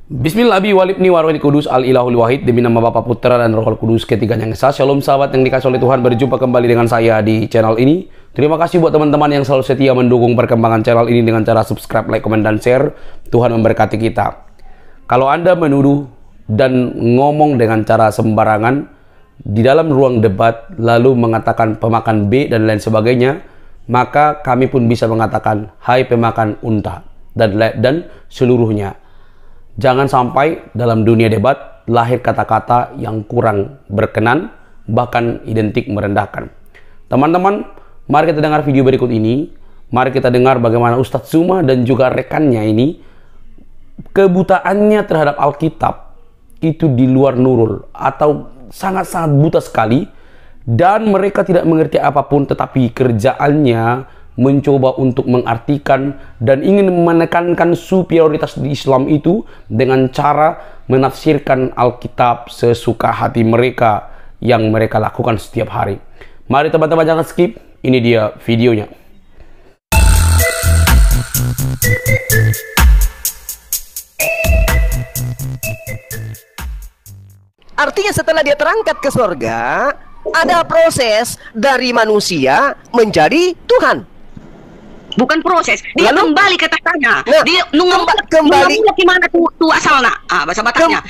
Bismillah bi walibni warwali kudus al ilahul wahid, demi nama Bapa, Putra dan Roh Kudus ketiganya yang esa. Shalom sahabat yang dikasih oleh Tuhan, berjumpa kembali dengan saya di channel ini. Terima kasih buat teman-teman yang selalu setia mendukung perkembangan channel ini dengan cara subscribe, like, komen, dan share. Tuhan memberkati kita. Kalau Anda menuduh dan ngomong dengan cara sembarangan di dalam ruang debat, lalu mengatakan pemakan B dan lain sebagainya, maka kami pun bisa mengatakan hai pemakan unta dan seluruhnya. Jangan sampai dalam dunia debat lahir kata-kata yang kurang berkenan, bahkan identik merendahkan. Teman-teman, mari kita dengar video berikut ini. Mari kita dengar bagaimana Ustadz Zuma dan juga rekannya ini, kebutaannya terhadap Alkitab itu di luar nurul atau sangat-sangat buta sekali, dan mereka tidak mengerti apapun, tetapi kerjaannya mencoba untuk mengartikan dan ingin menekankan superioritas di Islam itu dengan cara menafsirkan Alkitab sesuka hati mereka yang mereka lakukan setiap hari. Mari teman-teman jangan skip, ini dia videonya. Artinya setelah dia terangkat ke surga, ada proses dari manusia menjadi Tuhan. Bukan proses, dia Lalu, kembali ke tahtanya. Nah, Dia kembali gimana tuh asalnya? Bahasa Bataknya.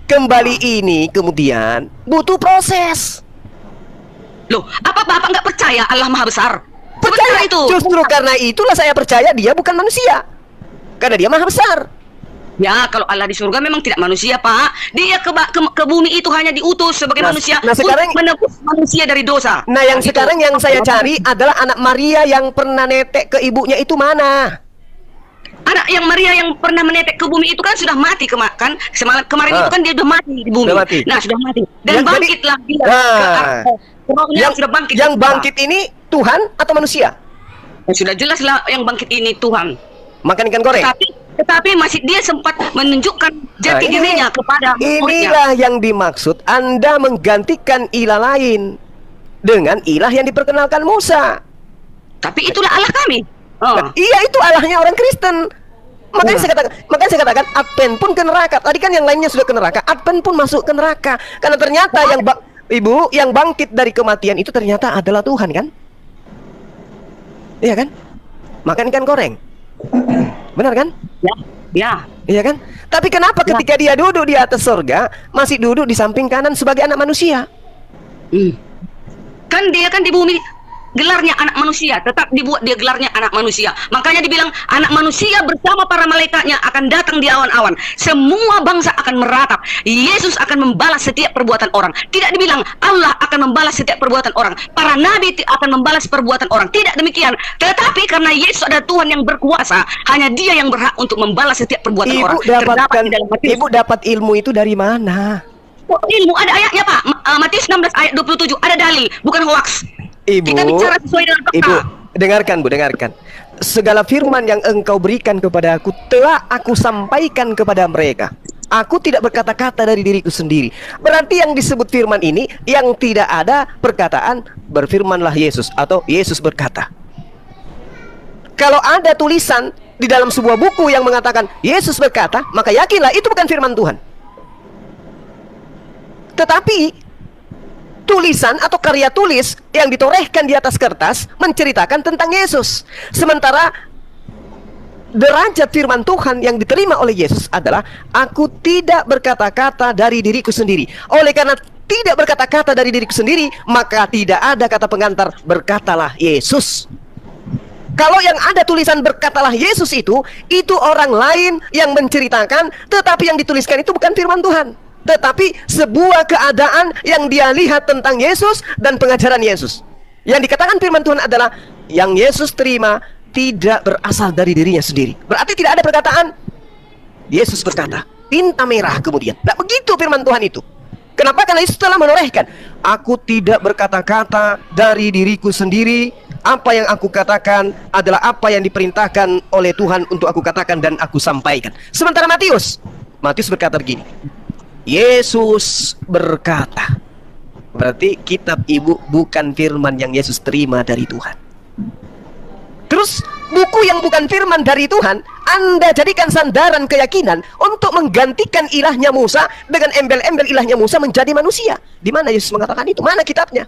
Kembali ini kemudian butuh proses. Loh, apa Bapak nggak percaya Allah Maha Besar? Percaya Sebentar itu. Justru karena itulah saya percaya dia bukan manusia. Karena dia Maha Besar. Ya, kalau Allah di surga memang tidak manusia, Pak. Dia ke bumi itu hanya diutus sebagai manusia sekarang, untuk menebus manusia dari dosa. Nah, yang sekarang yang saya cari adalah anak Maria yang pernah netek ke ibunya itu mana? Anak yang Maria yang pernah menetek ke bumi itu kan sudah mati kemarin itu kan dia sudah mati di bumi. Nah, sudah mati. Dan bangkitlah dia yang sudah bangkit. Yang bangkit ini Tuhan atau manusia? Ya, sudah jelas lah yang bangkit ini Tuhan. Makan ikan goreng. Tetapi masih dia sempat menunjukkan jati dirinya kepada muridnya. Inilah yang dimaksud Anda menggantikan ilah lain dengan ilah yang diperkenalkan Musa. Tapi itulah Allah kami. Nah, iya, itu Allahnya orang Kristen. Makanya saya katakan Advent pun ke neraka. Tadi kan yang lainnya sudah ke neraka, Advent pun masuk ke neraka. Karena ternyata Ibu yang bangkit dari kematian itu ternyata adalah Tuhan, kan? Iya kan? Makan ikan goreng. Benar kan? Ya. Iya kan? Tapi kenapa ketika dia duduk di atas surga masih duduk di samping kanan sebagai anak manusia? Kan dia kan di bumi gelarnya anak manusia, tetap dibuat dia gelarnya anak manusia. Makanya dibilang anak manusia bersama para malaikatnya akan datang di awan-awan. Semua bangsa akan meratap. Yesus akan membalas setiap perbuatan orang. Tidak dibilang Allah akan membalas setiap perbuatan orang. Para nabi akan membalas perbuatan orang. Tidak demikian. Tetapi karena Yesus adalah Tuhan yang berkuasa, hanya Dia yang berhak untuk membalas setiap perbuatan orang. Ibu dapat ilmu itu dari mana? Ilmu ada ayatnya, Pak. Matius 16 ayat 27 ada dalil, bukan hoax. Ibu, kita bicara sesuai dengan fakta. Ibu, dengarkan. Segala firman yang engkau berikan kepada aku telah aku sampaikan kepada mereka. Aku tidak berkata-kata dari diriku sendiri. Berarti yang disebut firman ini yang tidak ada perkataan berfirmanlah Yesus atau Yesus berkata. Kalau ada tulisan di dalam sebuah buku yang mengatakan Yesus berkata, maka yakinlah itu bukan firman Tuhan. Tetapi tulisan atau karya tulis yang ditorehkan di atas kertas menceritakan tentang Yesus. Sementara derajat firman Tuhan yang diterima oleh Yesus adalah aku tidak berkata-kata dari diriku sendiri. Oleh karena tidak berkata-kata dari diriku sendiri, maka tidak ada kata pengantar berkatalah Yesus. Kalau yang ada tulisan berkatalah Yesus itu orang lain yang menceritakan, tetapi yang dituliskan itu bukan firman Tuhan, tetapi sebuah keadaan yang dia lihat tentang Yesus dan pengajaran Yesus. Yang dikatakan firman Tuhan adalah yang Yesus terima tidak berasal dari dirinya sendiri. Berarti tidak ada perkataan Yesus berkata, tinta merah kemudian. Nah, begitu firman Tuhan itu. Kenapa? Karena Yesus telah menorehkan, aku tidak berkata-kata dari diriku sendiri. Apa yang aku katakan adalah apa yang diperintahkan oleh Tuhan untuk aku katakan dan aku sampaikan. Sementara Matius berkata begini, Yesus berkata. Berarti kitab ibu bukan firman yang Yesus terima dari Tuhan. Terus buku yang bukan firman dari Tuhan, Anda jadikan sandaran keyakinan untuk menggantikan ilahnya Musa dengan embel-embel ilahnya Musa menjadi manusia. Di mana Yesus mengatakan itu? Mana kitabnya?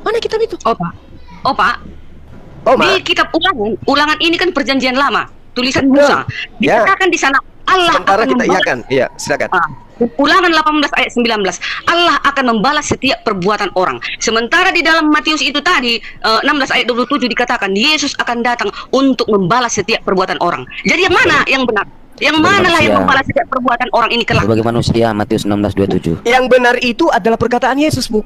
Mana kitab itu? Oh Pak, Ma. di kitab Ulangan ini kan perjanjian lama, tulisan Musa. Ya. Dikatakan di sana Allah Sementara akan kita membalas. iakan. Iya, silakan. Ulangan 18 ayat 19. Allah akan membalas setiap perbuatan orang. Sementara di dalam Matius itu tadi 16 ayat 27 dikatakan Yesus akan datang untuk membalas setiap perbuatan orang. Jadi yang mana yang benar? Yang mana lah yang membalas setiap perbuatan orang ini kelak? Sebagai manusia, Matius 16:27. Yang benar itu adalah perkataan Yesus, Bu.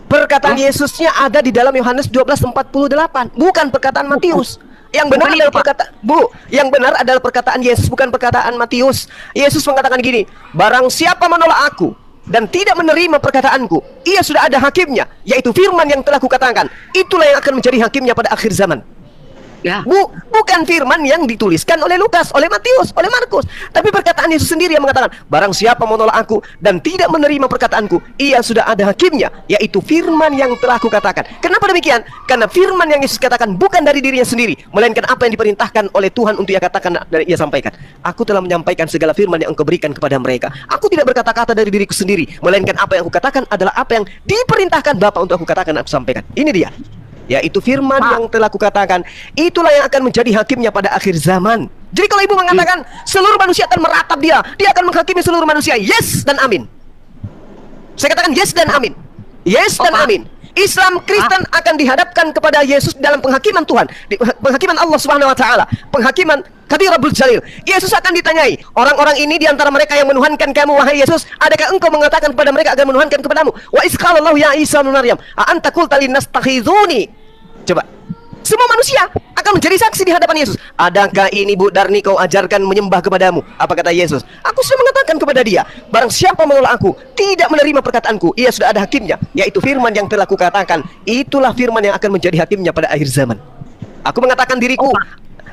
Perkataan Yesusnya ada di dalam Yohanes 12:48, bukan perkataan Matius. Yang benar adalah perkataan, Bu, yang benar adalah perkataan Yesus, bukan perkataan Matius. Yesus mengatakan gini, barang siapa menolak aku dan tidak menerima perkataanku, ia sudah ada hakimnya, yaitu firman yang telah kukatakan. Itulah yang akan menjadi hakimnya pada akhir zaman. Ya. Bukan firman yang dituliskan oleh Lukas, oleh Matius, oleh Markus, tapi perkataan Yesus sendiri yang mengatakan, barang siapa menolak aku dan tidak menerima perkataanku, ia sudah ada hakimnya, yaitu firman yang telah kukatakan. Kenapa demikian? Karena firman yang Yesus katakan bukan dari dirinya sendiri, melainkan apa yang diperintahkan oleh Tuhan untuk ia katakan dan ia sampaikan. Aku telah menyampaikan segala firman yang engkau berikan kepada mereka. Aku tidak berkata-kata dari diriku sendiri, melainkan apa yang aku katakan adalah apa yang diperintahkan Bapa untuk aku katakan dan aku sampaikan. Ini dia, yaitu firman yang telah kukatakan. Itulah yang akan menjadi hakimnya pada akhir zaman. Jadi kalau ibu mengatakan seluruh manusia akan meratap dia akan menghakimi seluruh manusia, yes dan amin. Saya katakan yes dan amin. Yes dan amin. Islam, Kristen akan dihadapkan kepada Yesus dalam penghakiman Tuhan, penghakiman Allah Subhanahu wa taala, penghakiman Qadir Rabbul Jalil. Yesus akan ditanyai, orang-orang ini di antara mereka yang menuhankan kamu, wahai Yesus, adakah engkau mengatakan kepada mereka agar menuhankan kepadamu? Wa iz qala Allah ya Isa ibn Maryam, a anta qulta linnas takhizuni. Coba, semua manusia akan menjadi saksi di hadapan Yesus. Adakah ini Bu Darni kau ajarkan menyembah kepadamu? Apa kata Yesus? Aku sudah mengatakan kepada dia, barang siapa menolak aku, tidak menerima perkataanku, ia sudah ada hakimnya, yaitu firman yang telah kukatakan. Itulah firman yang akan menjadi hakimnya pada akhir zaman. Aku mengatakan diriku,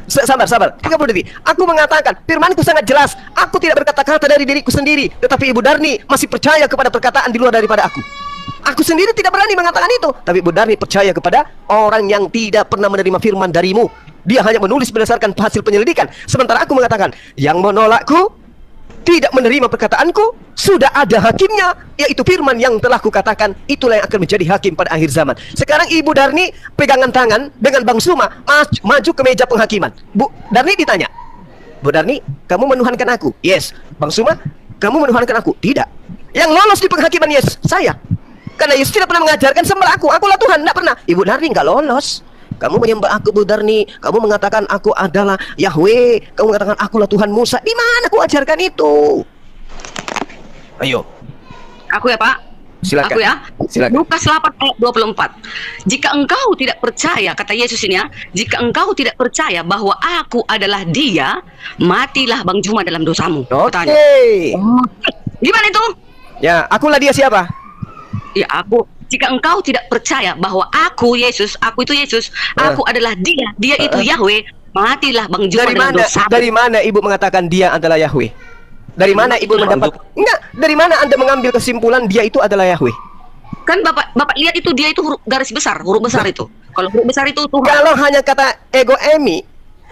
sabar, 30 detik. Aku mengatakan, firmanku sangat jelas. Aku tidak berkata-kata dari diriku sendiri, tetapi Ibu Darni masih percaya kepada perkataan di luar daripada aku. Aku sendiri tidak berani mengatakan itu, tapi Bu Darni percaya kepada orang yang tidak pernah menerima firman darimu. Dia hanya menulis berdasarkan hasil penyelidikan. Sementara aku mengatakan, yang menolakku, tidak menerima perkataanku, sudah ada hakimnya, yaitu firman yang telah kukatakan. Itulah yang akan menjadi hakim pada akhir zaman. Sekarang Ibu Darni pegangan tangan dengan Bang Suma, maju ke meja penghakiman. Bu Darni ditanya, Bu Darni, kamu menuhankan aku? Yes. Bang Suma, kamu menuhankan aku? Tidak. Yang lolos di penghakiman Yesus, saya. Karena Yesus tidak pernah mengajarkan sembah aku. Akulah Tuhan, tidak pernah. Ibu Darni nggak lolos. Kamu menyembah aku, Bu Darni. Kamu mengatakan aku adalah Yahweh. Kamu mengatakan akulah Tuhan Musa. Di mana aku ajarkan itu? Ayo. Aku ya Pak. Silakan. Aku ya. Silakan. Lukas 8 ayat 24. Jika engkau tidak percaya, kata Yesus ini ya, jika engkau tidak percaya bahwa aku adalah Dia, matilah Bang Juma dalam dosamu. Katanya. Gimana itu? Ya, akulah Dia siapa? Ya aku. Jika engkau tidak percaya bahwa aku Yesus, aku itu Yesus, aku adalah Dia itu Yahweh, matilah Bang Juma dalam dosamu. Dari mana Ibu mengatakan Dia adalah Yahweh? Dari mana Ibu mendapat? Enggak, dari mana Anda mengambil kesimpulan Dia itu adalah Yahweh? Kan Bapak lihat itu Dia itu huruf garis besar, huruf besar itu. Kalau huruf besar itu Tuhan. Kalau hanya kata ego emi,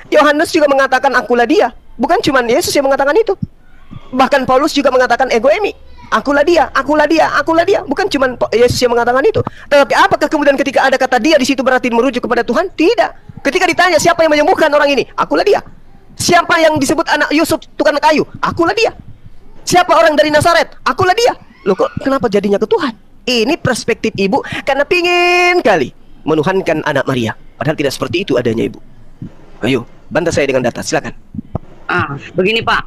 Yohanes juga mengatakan akulah Dia. Bukan cuma Yesus yang mengatakan itu. Bahkan Paulus juga mengatakan ego emi. Akulah Dia, akulah Dia, akulah Dia. Bukan cuma Yesus yang mengatakan itu. Tetapi apakah kemudian ketika ada kata Dia di situ berarti merujuk kepada Tuhan? Tidak. Ketika ditanya siapa yang menyembuhkan orang ini, akulah Dia. Siapa yang disebut anak Yusuf tukang kayu, akulah Dia. Siapa orang dari Nazaret, akulah Dia. Loh kok kenapa jadinya ke Tuhan? Ini perspektif Ibu karena pingin kali menuhankan anak Maria. Padahal tidak seperti itu adanya Ibu. Ayo, bantah saya dengan data, silakan. Begini Pak,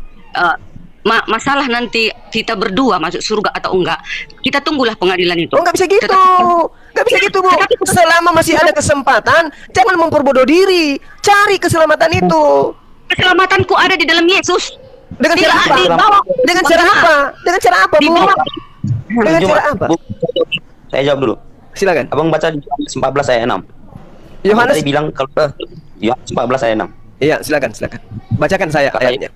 masalah nanti kita berdua masuk surga atau enggak, kita tunggulah pengadilan itu. Oh, nggak bisa gitu. Nggak bisa gitu, Bu. Selama masih ada kesempatan, jangan memperbodoh diri. Cari keselamatan itu. Keselamatanku ada di dalam Yesus. Dengan cara apa? Dengan cara apa? Dengan cara apa, Bu? Dengan cara apa? Bu, saya jawab dulu. Silakan. Abang baca di Yohanes 14 ayat 6. Yohanes tadi bilang kalau Yohanes 14 ayat 6. Iya, silakan. Bacakan saya ayatnya.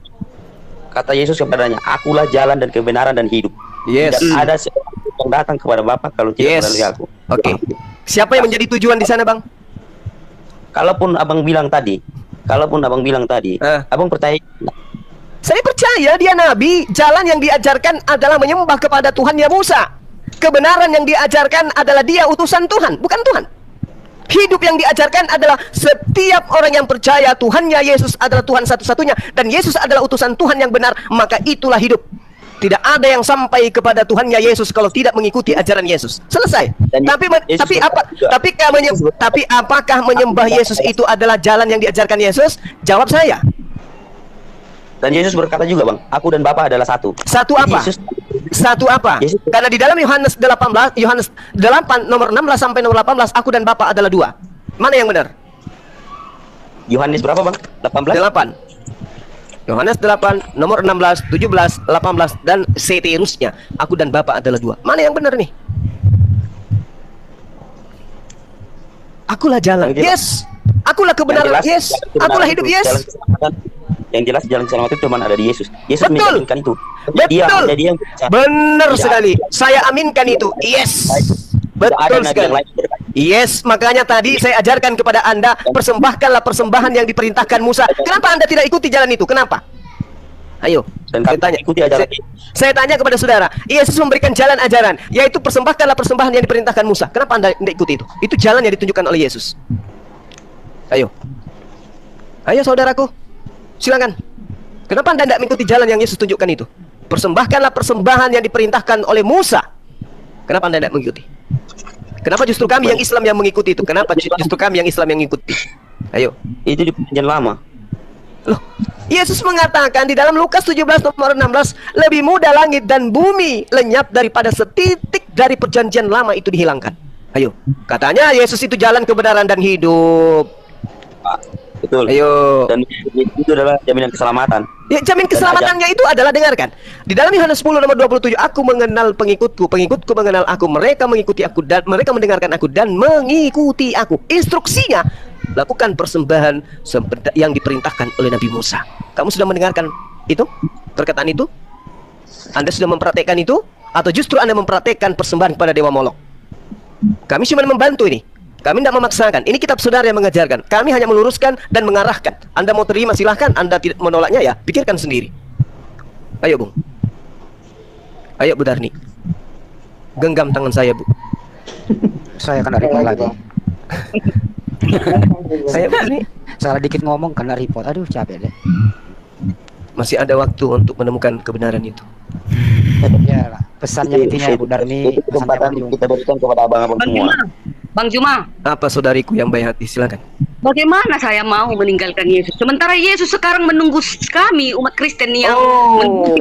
Kata Yesus kepadanya, akulah jalan dan kebenaran dan hidup. Yes. Tidak ada seorang yang datang kepada Bapa kalau tidak melalui aku. Oke. Siapa yang menjadi tujuan di sana, Bang? Kalaupun abang bilang tadi, abang percaya? Saya percaya dia nabi. Jalan yang diajarkan adalah menyembah kepada Tuhannya Musa. Kebenaran yang diajarkan adalah dia utusan Tuhan, bukan Tuhan. Hidup yang diajarkan adalah setiap orang yang percaya Tuhannya Yesus adalah Tuhan satu-satunya dan Yesus adalah utusan Tuhan yang benar, maka itulah hidup. Tidak ada yang sampai kepada Tuhannya Yesus kalau tidak mengikuti ajaran Yesus. Selesai. Dan tapi apakah menyembah Yesus itu adalah jalan yang diajarkan Yesus? Jawab saya. Dan Yesus berkata juga, Bang, aku dan Bapa adalah satu. Satu apa? Satu apa? Yesus. Karena di dalam Yohanes 8 nomor 16 sampai nomor 18, aku dan Bapa adalah dua. Mana yang benar? Yohanes berapa, Bang? 18? 8. Yohanes 8 nomor 16, 17, 18 dan seterusnya. Aku dan Bapa adalah dua. Mana yang benar nih? Akulah jalan. Yes. Akulah kebenaran. Yes. Akulah hidup. Yes. Yang jelas jalan selamat itu cuma ada di Yesus. Yesus Betul. menjaminkan itu. Betul. Dia Benar sekali. Saya aminkan itu. Yes. Betul sekali. Yes, makanya tadi saya ajarkan kepada Anda, persembahkanlah persembahan yang diperintahkan Musa. Kenapa Anda tidak ikuti jalan itu? Kenapa? Ayo, saya tanya. Saya tanya kepada saudara. Yesus memberikan jalan ajaran, yaitu persembahkanlah persembahan yang diperintahkan Musa. Kenapa Anda tidak ikuti itu? Itu jalan yang ditunjukkan oleh Yesus. Ayo. Ayo saudaraku. Silakan. Kenapa Anda tidak mengikuti jalan yang Yesus tunjukkan itu? Persembahkanlah persembahan yang diperintahkan oleh Musa. Kenapa Anda tidak mengikuti? Kenapa justru kami yang Islam yang mengikuti itu? Kenapa justru kami yang Islam yang mengikuti? Ayo. Itu di perjanjian lama. Loh, Yesus mengatakan di dalam Lukas 17 nomor 16, lebih mudah langit dan bumi lenyap daripada setitik dari perjanjian lama itu dihilangkan. Ayo. Katanya Yesus itu jalan kebenaran dan hidup. Betul. Ayo. Dan itu adalah jaminan keselamatan. Ya, jamin keselamatannya itu adalah, dengarkan. Di dalam Yohanes 10 nomor 27, aku mengenal pengikutku, pengikutku mengenal aku, mereka mengikuti aku dan mereka mendengarkan aku dan mengikuti aku. Instruksinya, lakukan persembahan yang diperintahkan oleh Nabi Musa. Kamu sudah mendengarkan itu? Perkataan itu? Anda sudah mempraktekkan itu? Atau justru Anda mempraktekkan persembahan kepada Dewa Molok? Kami cuma membantu ini. Kami tidak memaksakan. Ini kitab saudara yang mengajarkan. Kami hanya meluruskan dan mengarahkan. Anda mau terima silahkan. Anda tidak menolaknya ya pikirkan sendiri. Ayo Bung. Ayo Bu Darni. Genggam tangan saya Bu. Saya kena report lagi. Saya ini Salah dikit ngomong kena report. Aduh capek deh. masih ada waktu untuk menemukan kebenaran itu. Ya lah. Pesannya intinya Bu Darni. Itu kesempatan kita berikan kepada abang-abang semua. Bang Juma, Apa saudariku yang baik hati? Silakan. bagaimana saya mau meninggalkan Yesus? Sementara Yesus sekarang menunggu kami umat Kristen yang tunggu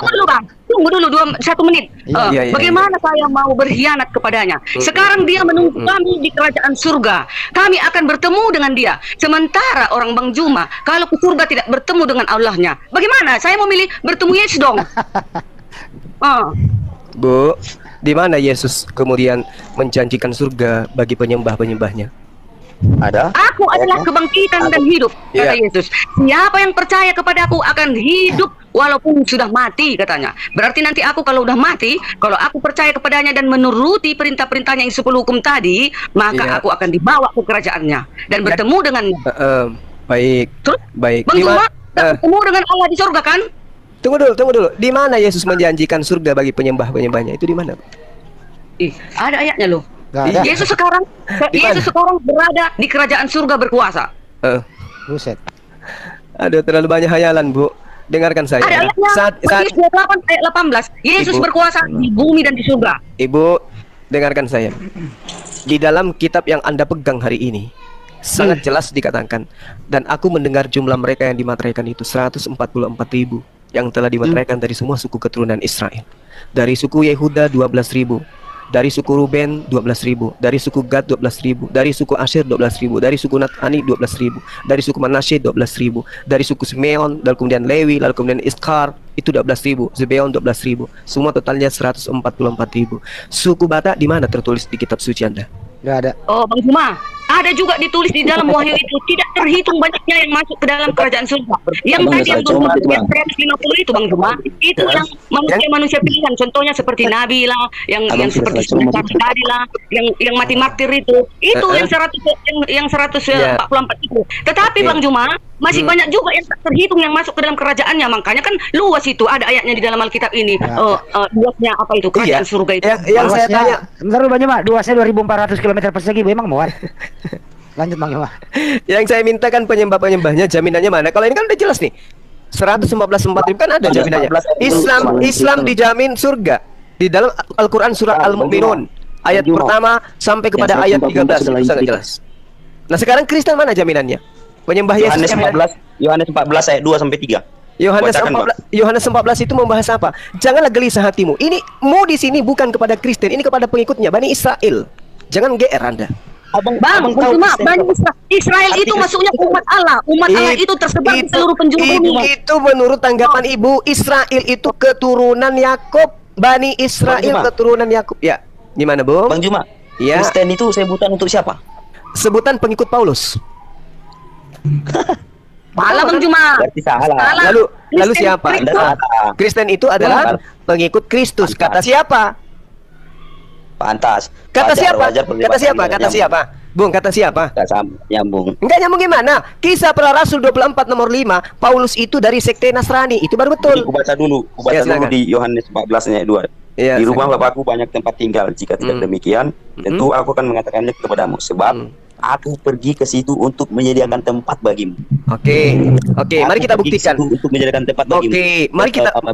dulu Bang, tunggu dulu 1 menit. Iya. Bagaimana saya mau berkhianat kepadanya? Sekarang dia menunggu kami di kerajaan surga. Kami akan bertemu dengan dia. Sementara orang Bang Juma kalau ke surga tidak bertemu dengan Allahnya. Bagaimana? Saya memilih bertemu Yesus dong. Bu, di mana Yesus kemudian menjanjikan surga bagi penyembah-penyembahnya? Ada. Aku adalah kebangkitan dan hidup, kata Yesus. Siapa yang percaya kepadaku akan hidup walaupun sudah mati, katanya. Berarti nanti aku kalau udah mati, kalau aku percaya kepadanya dan menuruti perintah-perintahnya yang 10 hukum tadi, maka aku akan dibawa ke kerajaannya dan bertemu dengan. Baik. Terus, baik. Bang Juma, bertemu dengan Allah di surga kan? Tunggu dulu. Di mana Yesus menjanjikan surga bagi penyembah-penyembahnya? Itu di mana? Ada ayatnya loh. Gak ada. Yesus sekarang berada di kerajaan surga berkuasa. Buset. Aduh, terlalu banyak hayalan, Bu. Dengarkan saya. Ada ayatnya. Matius 28 ayat 18. Yesus Ibu. berkuasa di bumi dan di surga. Ibu, dengarkan saya. Di dalam kitab yang Anda pegang hari ini, sangat jelas dikatakan, dan aku mendengar jumlah mereka yang dimateraikan itu 144.000 yang telah dimateraikan dari semua suku keturunan Israel. Dari suku Yehuda 12.000, dari suku Ruben 12.000, dari suku Gad 12.000, dari suku Asher 12.000, dari suku Naftali 12.000, dari suku Manasye 12.000, dari suku Simeon, lalu kemudian Lewi, lalu kemudian Iskar itu 12.000, Zebeon 12.000, semua totalnya 144.000. Suku Batak di mana tertulis di kitab suci Anda? Gak ada. Oh, Bang Juma, Ada juga ditulis di dalam Wahyu itu, tidak terhitung banyaknya yang masuk ke dalam kerajaan surga. Yang Abang, tadi yang saya coba, Bang. 150 itu Bang Juma, itu yang manusia pilihan. Contohnya seperti Nabi lah, yang Abang, seperti sudah coba. tadi lah, yang mati martir itu yang 144 itu. Tetapi Bang Juma, masih banyak juga yang tak terhitung yang masuk ke dalam kerajaannya. Makanya kan luas itu, ada ayatnya di dalam Alkitab ini. Luasnya apa itu kerajaan surga itu. Yang saya tanya, sebentar dulu Bang Juma, luasnya 2.400 km persegi, Bu, emang muat. Lanjut Bang Juma. yang saya mintakan penyembah-penyembahnya jaminannya mana? Kalau ini kan udah jelas nih. 114.4 kan ada jaminannya. Islam dijamin surga di dalam Al-Qur'an surah Al-Mu'minun ayat pertama sampai kepada ayat 13 sangat jelas. Nah, sekarang Kristen mana jaminannya? Penyembah Yesus. Yohanes 14 ayat 2 sampai 3. Yohanes 14 itu membahas apa? Janganlah gelisah hatimu. Ini mu di sini bukan kepada Kristen, ini kepada pengikutnya Bani Israel. Jangan GR Anda. Bang, cuma Bani Israel itu masuknya umat Allah. Umat Allah itu tersebar di seluruh penjuru bumi. Itu menurut tanggapan Ibu, Israel itu keturunan Yakub. Bani Israel keturunan Yakub. Ya, gimana, Bung? Bang Juma, ya. Kristen itu sebutan untuk siapa? Sebutan pengikut Paulus. Malah Bang Juma. Berarti salah. Lalu siapa? Kristen itu adalah pengikut Kristus. Kata siapa? Pantas. Kata siapa? Wajar, Kata siapa? Kata siapa? Bung, kata siapa? Enggak sama, nyambung. Enggak nyambung gimana? Kisah Para Rasul 24 nomor 5, Paulus itu dari sekte Nasrani. Itu baru betul. Jadi, kubaca dulu di Yohanes 14 ayat 2. Ya, di rumah Bapakku banyak tempat tinggal. Jika tidak demikian, tentu aku akan mengatakannya kepadamu. Sebab aku pergi ke situ untuk menyediakan tempat bagimu. Oke, mari kita buktikan. Untuk menyediakan tempat bagimu. Oke,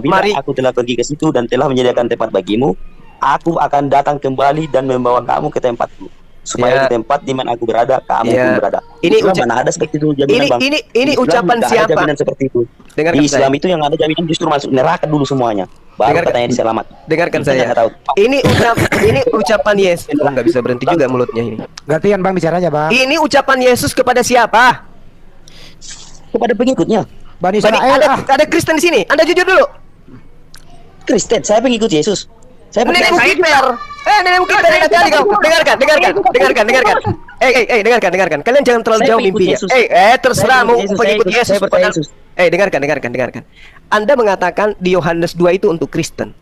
mari aku telah pergi ke situ dan telah menyediakan tempat bagimu, aku akan datang kembali dan membawa kamu ke tempatku, supaya di tempat di mana aku berada, kamu pun berada. Ini mana ada seperti itu jaminan, Bang. Ini ucapan siapa? Jaminan seperti itu. Dengarkan di Islam itu yang ada jaminan justru masuk neraka dulu semuanya. Baru katanya diselamat. Dengarkan saya. Ini ucapan Yesus. Nggak bisa berhenti juga mulutnya ini. Gantian Bang bicaranya, Bang. Ini ucapan Yesus kepada siapa? Kepada pengikutnya. Bani Israel. Ada Kristen di sini. Anda jujur dulu. Kristen, saya pengikut Yesus. Saya Nenekmu kiper. Nenekmu kiper enak kali kau. Dengarkan. Dengarkan. Kalian jangan terlalu jauh mimpinya. Terserah mau pengikut Yesus. Dengarkan. Anda mengatakan di Yohanes 2 itu untuk Kristen.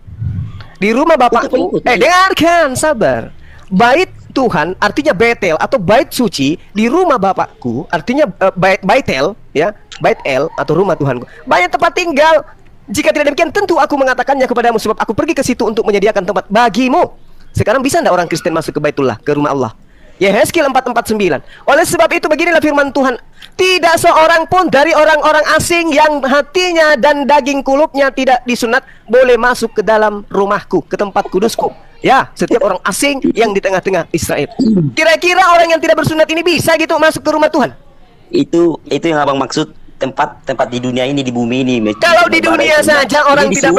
Di rumah Bapakku. Dengarkan, sabar. Bait Tuhan artinya Betel atau bait suci. Di rumah Bapakku artinya Baitel, ya. Baitel atau rumah Tuhanku. Banyak tempat tinggal. Jika tidak demikian, tentu aku mengatakannya kepadamu, sebab aku pergi ke situ untuk menyediakan tempat bagimu. Sekarang bisa tidak orang Kristen masuk ke Baitullah, ke rumah Allah? Yehezkiel 4:49. Oleh sebab itu beginilah firman Tuhan, tidak seorang pun dari orang-orang asing yang hatinya dan daging kulupnya tidak disunat boleh masuk ke dalam rumahku, ke tempat kudusku. Ya, setiap orang asing yang di tengah-tengah Israel. Kira-kira orang yang tidak bersunat ini bisa gitu masuk ke rumah Tuhan? Itu yang abang maksud. Tempat di dunia ini, di bumi ini. Kalau di dunia saja orang tidak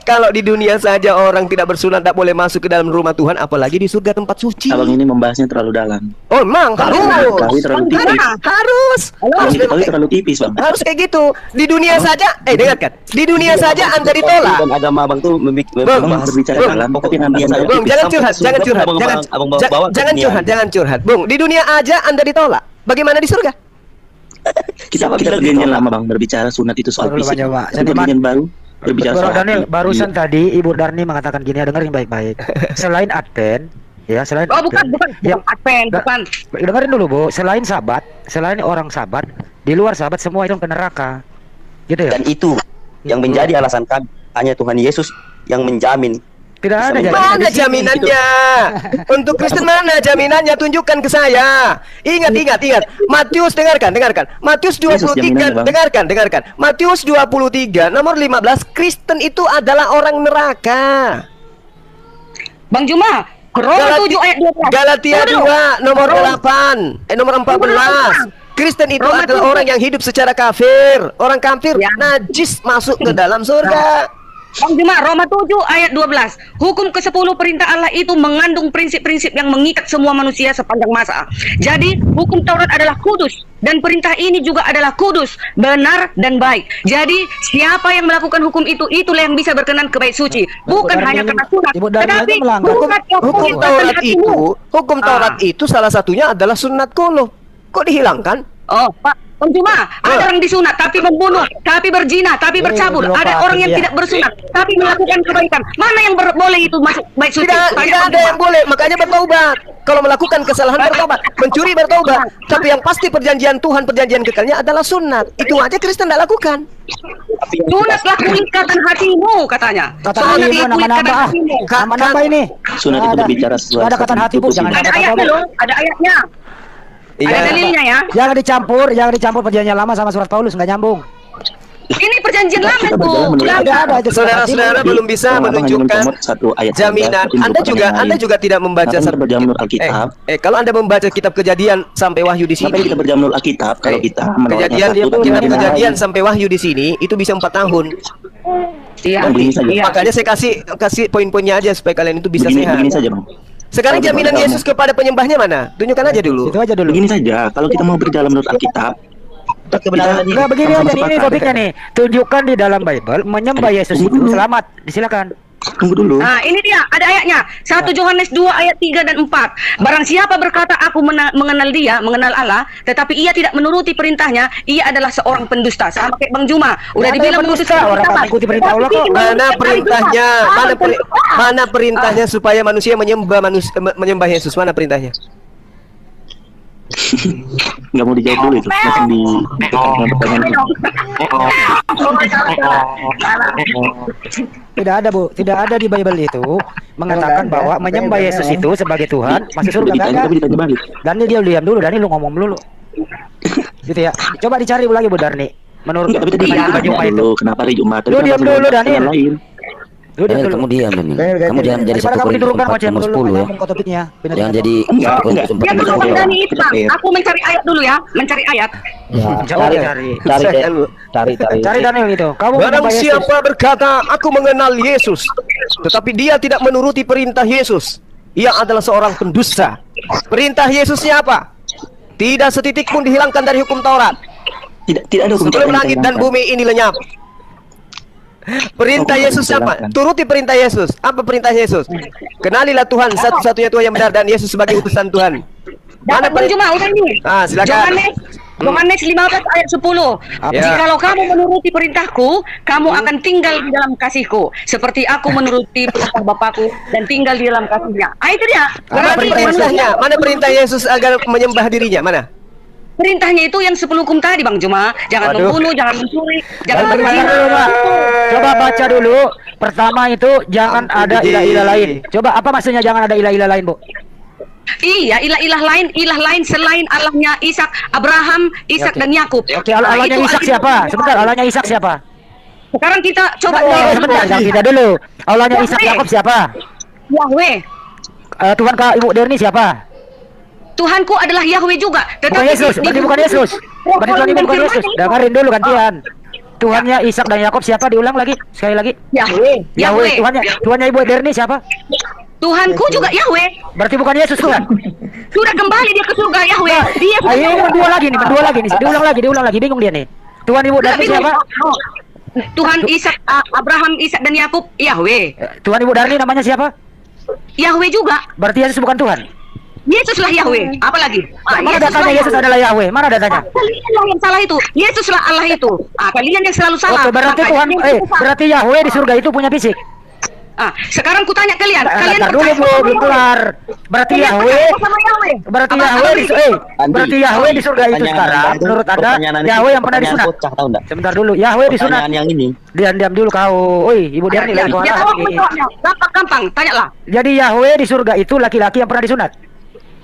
kalau di dunia saja orang tidak bersunat tak boleh masuk ke dalam rumah Tuhan, apalagi di surga tempat suci. Abang ini membahasnya terlalu dalam. Oh, memang Kami terlalu tipis. Harus terlalu tipis, Bang. Harus kayak gitu. Di dunia saja, dengarkan. Di dunia saja Anda ditolak. Dan agama abang tuh berbicara dalam, tapi nanti Bung, jangan curhat. Bung, di dunia aja Anda ditolak. Bagaimana di surga? Kita bagian lama Bang berbicara sunat itu soal fisik. Tapi bagian baru berbicara soal Daniel, barusan tadi Ibu Darni mengatakan gini, dengerin baik-baik. Selain Advent, ya selain bukan Advent, bukan. Dengerin dulu, Bu. Selain sahabat, selain orang sahabat, di luar sahabat semua itu ke neraka. Gitu ya? Dan itu yang menjadi alasan kami, hanya Tuhan Yesus yang menjamin. Tidak ada mana jaminannya? Untuk Kristen mana jaminannya? Tunjukkan ke saya. Ingat. Matius, dengarkan. Matius 23, dengarkan. Matius 23 nomor 15, Kristen itu adalah orang neraka. Bang Juma, Roma 7 ayat 12. Galatia 2 nomor 8, nomor 14. Kristen itu adalah orang yang hidup secara kafir. Orang kafir najis masuk ke dalam surga. Bang Juma, Roma 7 ayat 12. Hukum ke-10 perintah Allah itu mengandung prinsip-prinsip yang mengikat semua manusia sepanjang masa. Jadi, hukum Taurat adalah kudus dan perintah ini juga adalah kudus, benar dan baik. Jadi, siapa yang melakukan hukum itu, itulah yang bisa berkenan ke bait suci. Bukan hanya karena sunat, tetapi hukum Taurat itu salah satunya adalah sunat kolo. Kok dihilangkan? Oh, Pak. Bang Juma, ada orang disunat tapi membunuh, tapi berzina, tapi bercabul. Ada orang yang tidak bersunat tapi melakukan kebaikan. Mana yang boleh itu masuk bait suci? Tidak ada yang boleh, makanya bertaubat. Kalau melakukan kesalahan bertaubat, mencuri bertaubat. Tapi yang pasti perjanjian Tuhan, perjanjian kekalnya adalah sunat. Itu aja Kristen tidak lakukan. Sunatlah kuikatan hatimu katanya. Kata hatimu nama-nama nama-nama ini. Sunat itu berbicara sesuatu. Ada kata hati Bu, jangan ada ayatnya loh, ada ayatnya. Ada dalilnya ya. Jangan dicampur perjanjian lama sama surat Paulus, nggak nyambung. Ini perjanjian lama tuh. Ada Saudara-saudara belum bisa menunjukkan jaminan. Anda juga tidak membaca berjamur Alkitab. Kalau Anda membaca kitab Kejadian sampai Wahyu di sini. Tapi kita berjamur Alkitab kalau kita Kejadian sampai Wahyu di sini itu bisa 4 tahun. Iya. Makanya saya kasih poin-poinnya aja supaya kalian itu bisa sehat. Begini saja, Bang. Sekarang jaminan Yesus kepada penyembahnya mana? Tunjukkan aja dulu. Itu aja dulu. Begini saja, kalau kita mau berjalan menurut Alkitab, Enggak begini aja nih, ini topiknya nih. Tunjukkan di dalam Bible menyembah Yesus itu selamat. Silakan. Tunggu dulu. Nah, ini dia, ada ayatnya. 1 Yohanes 2 ayat 3 dan 4. Barang siapa berkata aku mengenal dia, mengenal Allah, tetapi ia tidak menuruti perintahnya, ia adalah seorang pendusta. Sama kayak Bang Juma. Udah dibilang pendusta, orang mengikuti perintah Allah kok. Mana perintahnya? Mana perintahnya supaya manusia menyembah Yesus? Mana perintahnya? Nggak mau dijawab dulu itu, langsung di Tidak ada Bu, tidak ada di Bible itu mengatakan bahwa menyembah Yesus itu sebagai Tuhan masuk surga nggak ada. Darni dia diam dulu, Darni lu ngomong dulu. Gitu ya. Coba dicari lagi Bu Darni. Menurut Juma itu. Kenapa hari Jumat? Lu diam dulu Darni. Kamu diam Dani. Kamu jangan jadi satu Korintus 4:10 ya. Jangan jadi satu Korintus 4:10. Aku mencari ayat dulu ya, mencari ayat. Cari Daniel itu. Barang siapa berkata aku mengenal Yesus, tetapi dia tidak menuruti perintah Yesus, ia adalah seorang pendusta. Perintah Yesusnya apa? Tidak setitik pun dihilangkan dari hukum Taurat. Tidak ada hukum sebelum langit dan bumi ini lenyap. Perintah Yesus apa? Turuti perintah Yesus. Apa perintah Yesus? Kenalilah Tuhan, satu-satunya Tuhan yang benar, dan Yesus sebagai utusan Tuhan. Mana Juma udah ini? Silakan. Yohanes 15 ayat 10. Jikalau kamu menuruti perintahku, kamu akan tinggal di dalam kasihku, seperti aku menuruti perintah Bapakku dan tinggal di dalam kasihnya. Itu dia. Mana perintah Yesus agar menyembah dirinya? Mana? Perintahnya itu yang 10 hukum tadi Bang Juma. Jangan membunuh, jangan mencuri, jangan berzina. Coba baca dulu. Pertama itu jangan ada ilah-ilah lain. Coba apa maksudnya jangan ada ilah-ilah lain, Bu? Iya, ilah lain selain Allahnya Ishak, Abraham, Ishak dan Yakub. Oke, Allahnya Ishak siapa? Sebentar, Allahnya Ishak siapa? Sekarang kita coba sebentar, jangan kita dulu. Allahnya Ishak Yakub siapa? Yahweh. Tuhan Ibu Derni siapa? Tuhanku adalah Yahweh juga. Bukan Yesus, berarti bukan Yesus. Berarti Tuhan Ibu bukan Yesus. Dengarin dulu gantian. Tuhannya Ishak dan Yakub siapa? Diulang lagi, sekali lagi. Yahweh. Tuhannya Ibu Derni siapa? Tuhanku juga Yahweh. Berarti bukan Yesus Tuhan. Sudah kembali dia ke surga Yahweh. Dia mendua lagi nih. Diulang lagi, bingung dia nih. Tuhan Ibu Derni siapa? Tuhan Ishak, Abraham, Ishak dan Yakub Yahweh. Tuhan Ibu Darni namanya siapa? Yahweh juga. Berarti Yesus bukan Tuhan. Yesuslah Yahweh. Apalagi? Mana datanya Yesus adalah Yahweh? Mana datanya? Kalian yang salah itu. Yesuslah Allah itu. Kalian yang selalu salah. Oke, berarti Tuhan, berarti Yahweh di surga itu punya fisik. Sekarang kutanya kalian. Kalian dulu belum kelar. Berarti Yahweh. Berarti Yahweh di surga itu sekarang. Menurut Anda, Yahweh yang pernah disunat. Sebentar dulu. Yahweh disunat. Yang ini. Diam dulu kau. Oi, Ibu Diani lihat suara. Gampang, tanyalah. Jadi Yahweh di surga itu laki-laki yang pernah disunat.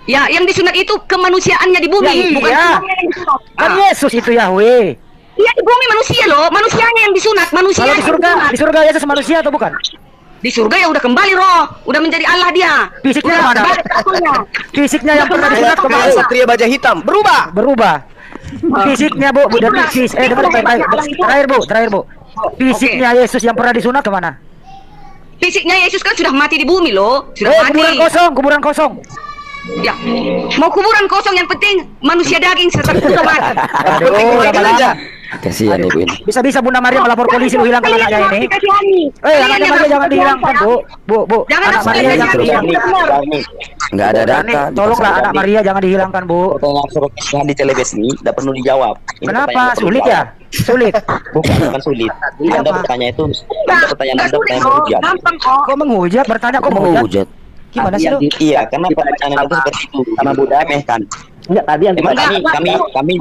Ya, yang disunat itu kemanusiaannya di bumi, bukan yang disunat. Kan Yesus itu Yahweh. Iya, di bumi manusia loh, manusianya yang disunat, manusia. Kalau di surga Yesus manusia atau bukan? Di surga ya udah kembali roh, udah menjadi Allah dia. Fisiknya mana? Fisiknya yang pernah disunat kemarin. Satria baja hitam berubah. Fisiknya Bu dan terakhir Bu. fisiknya Yesus yang pernah disunat kemana? Fisiknya Yesus kan sudah mati di bumi loh, sudah mati. Kuburan kosong. Ya, mau kuburan kosong yang penting manusia daging serta sudah mati. Kasihan ibu ini. Bisa-bisa Bunda Maria melapor polisi lu hilangkan anaknya ini. Anaknya Maria jangan dihilangkan, Bu. Anak Maria jangan dihilangkan. Enggak ada data. Tolonglah anak Maria jangan dihilangkan, Bu. Pertanyaan di televisi ini tidak perlu dijawab. Kenapa? Sulit ya? Sulit. Bukan sulit. Anda bertanya itu, pertanyaan menghujat. Kok menghujat? Bertanya kok menghujat? Gimana sih lu? Iya, karena pertanyaan itu seperti itu. Sama Buddha kan. Enggak, tadi yang kami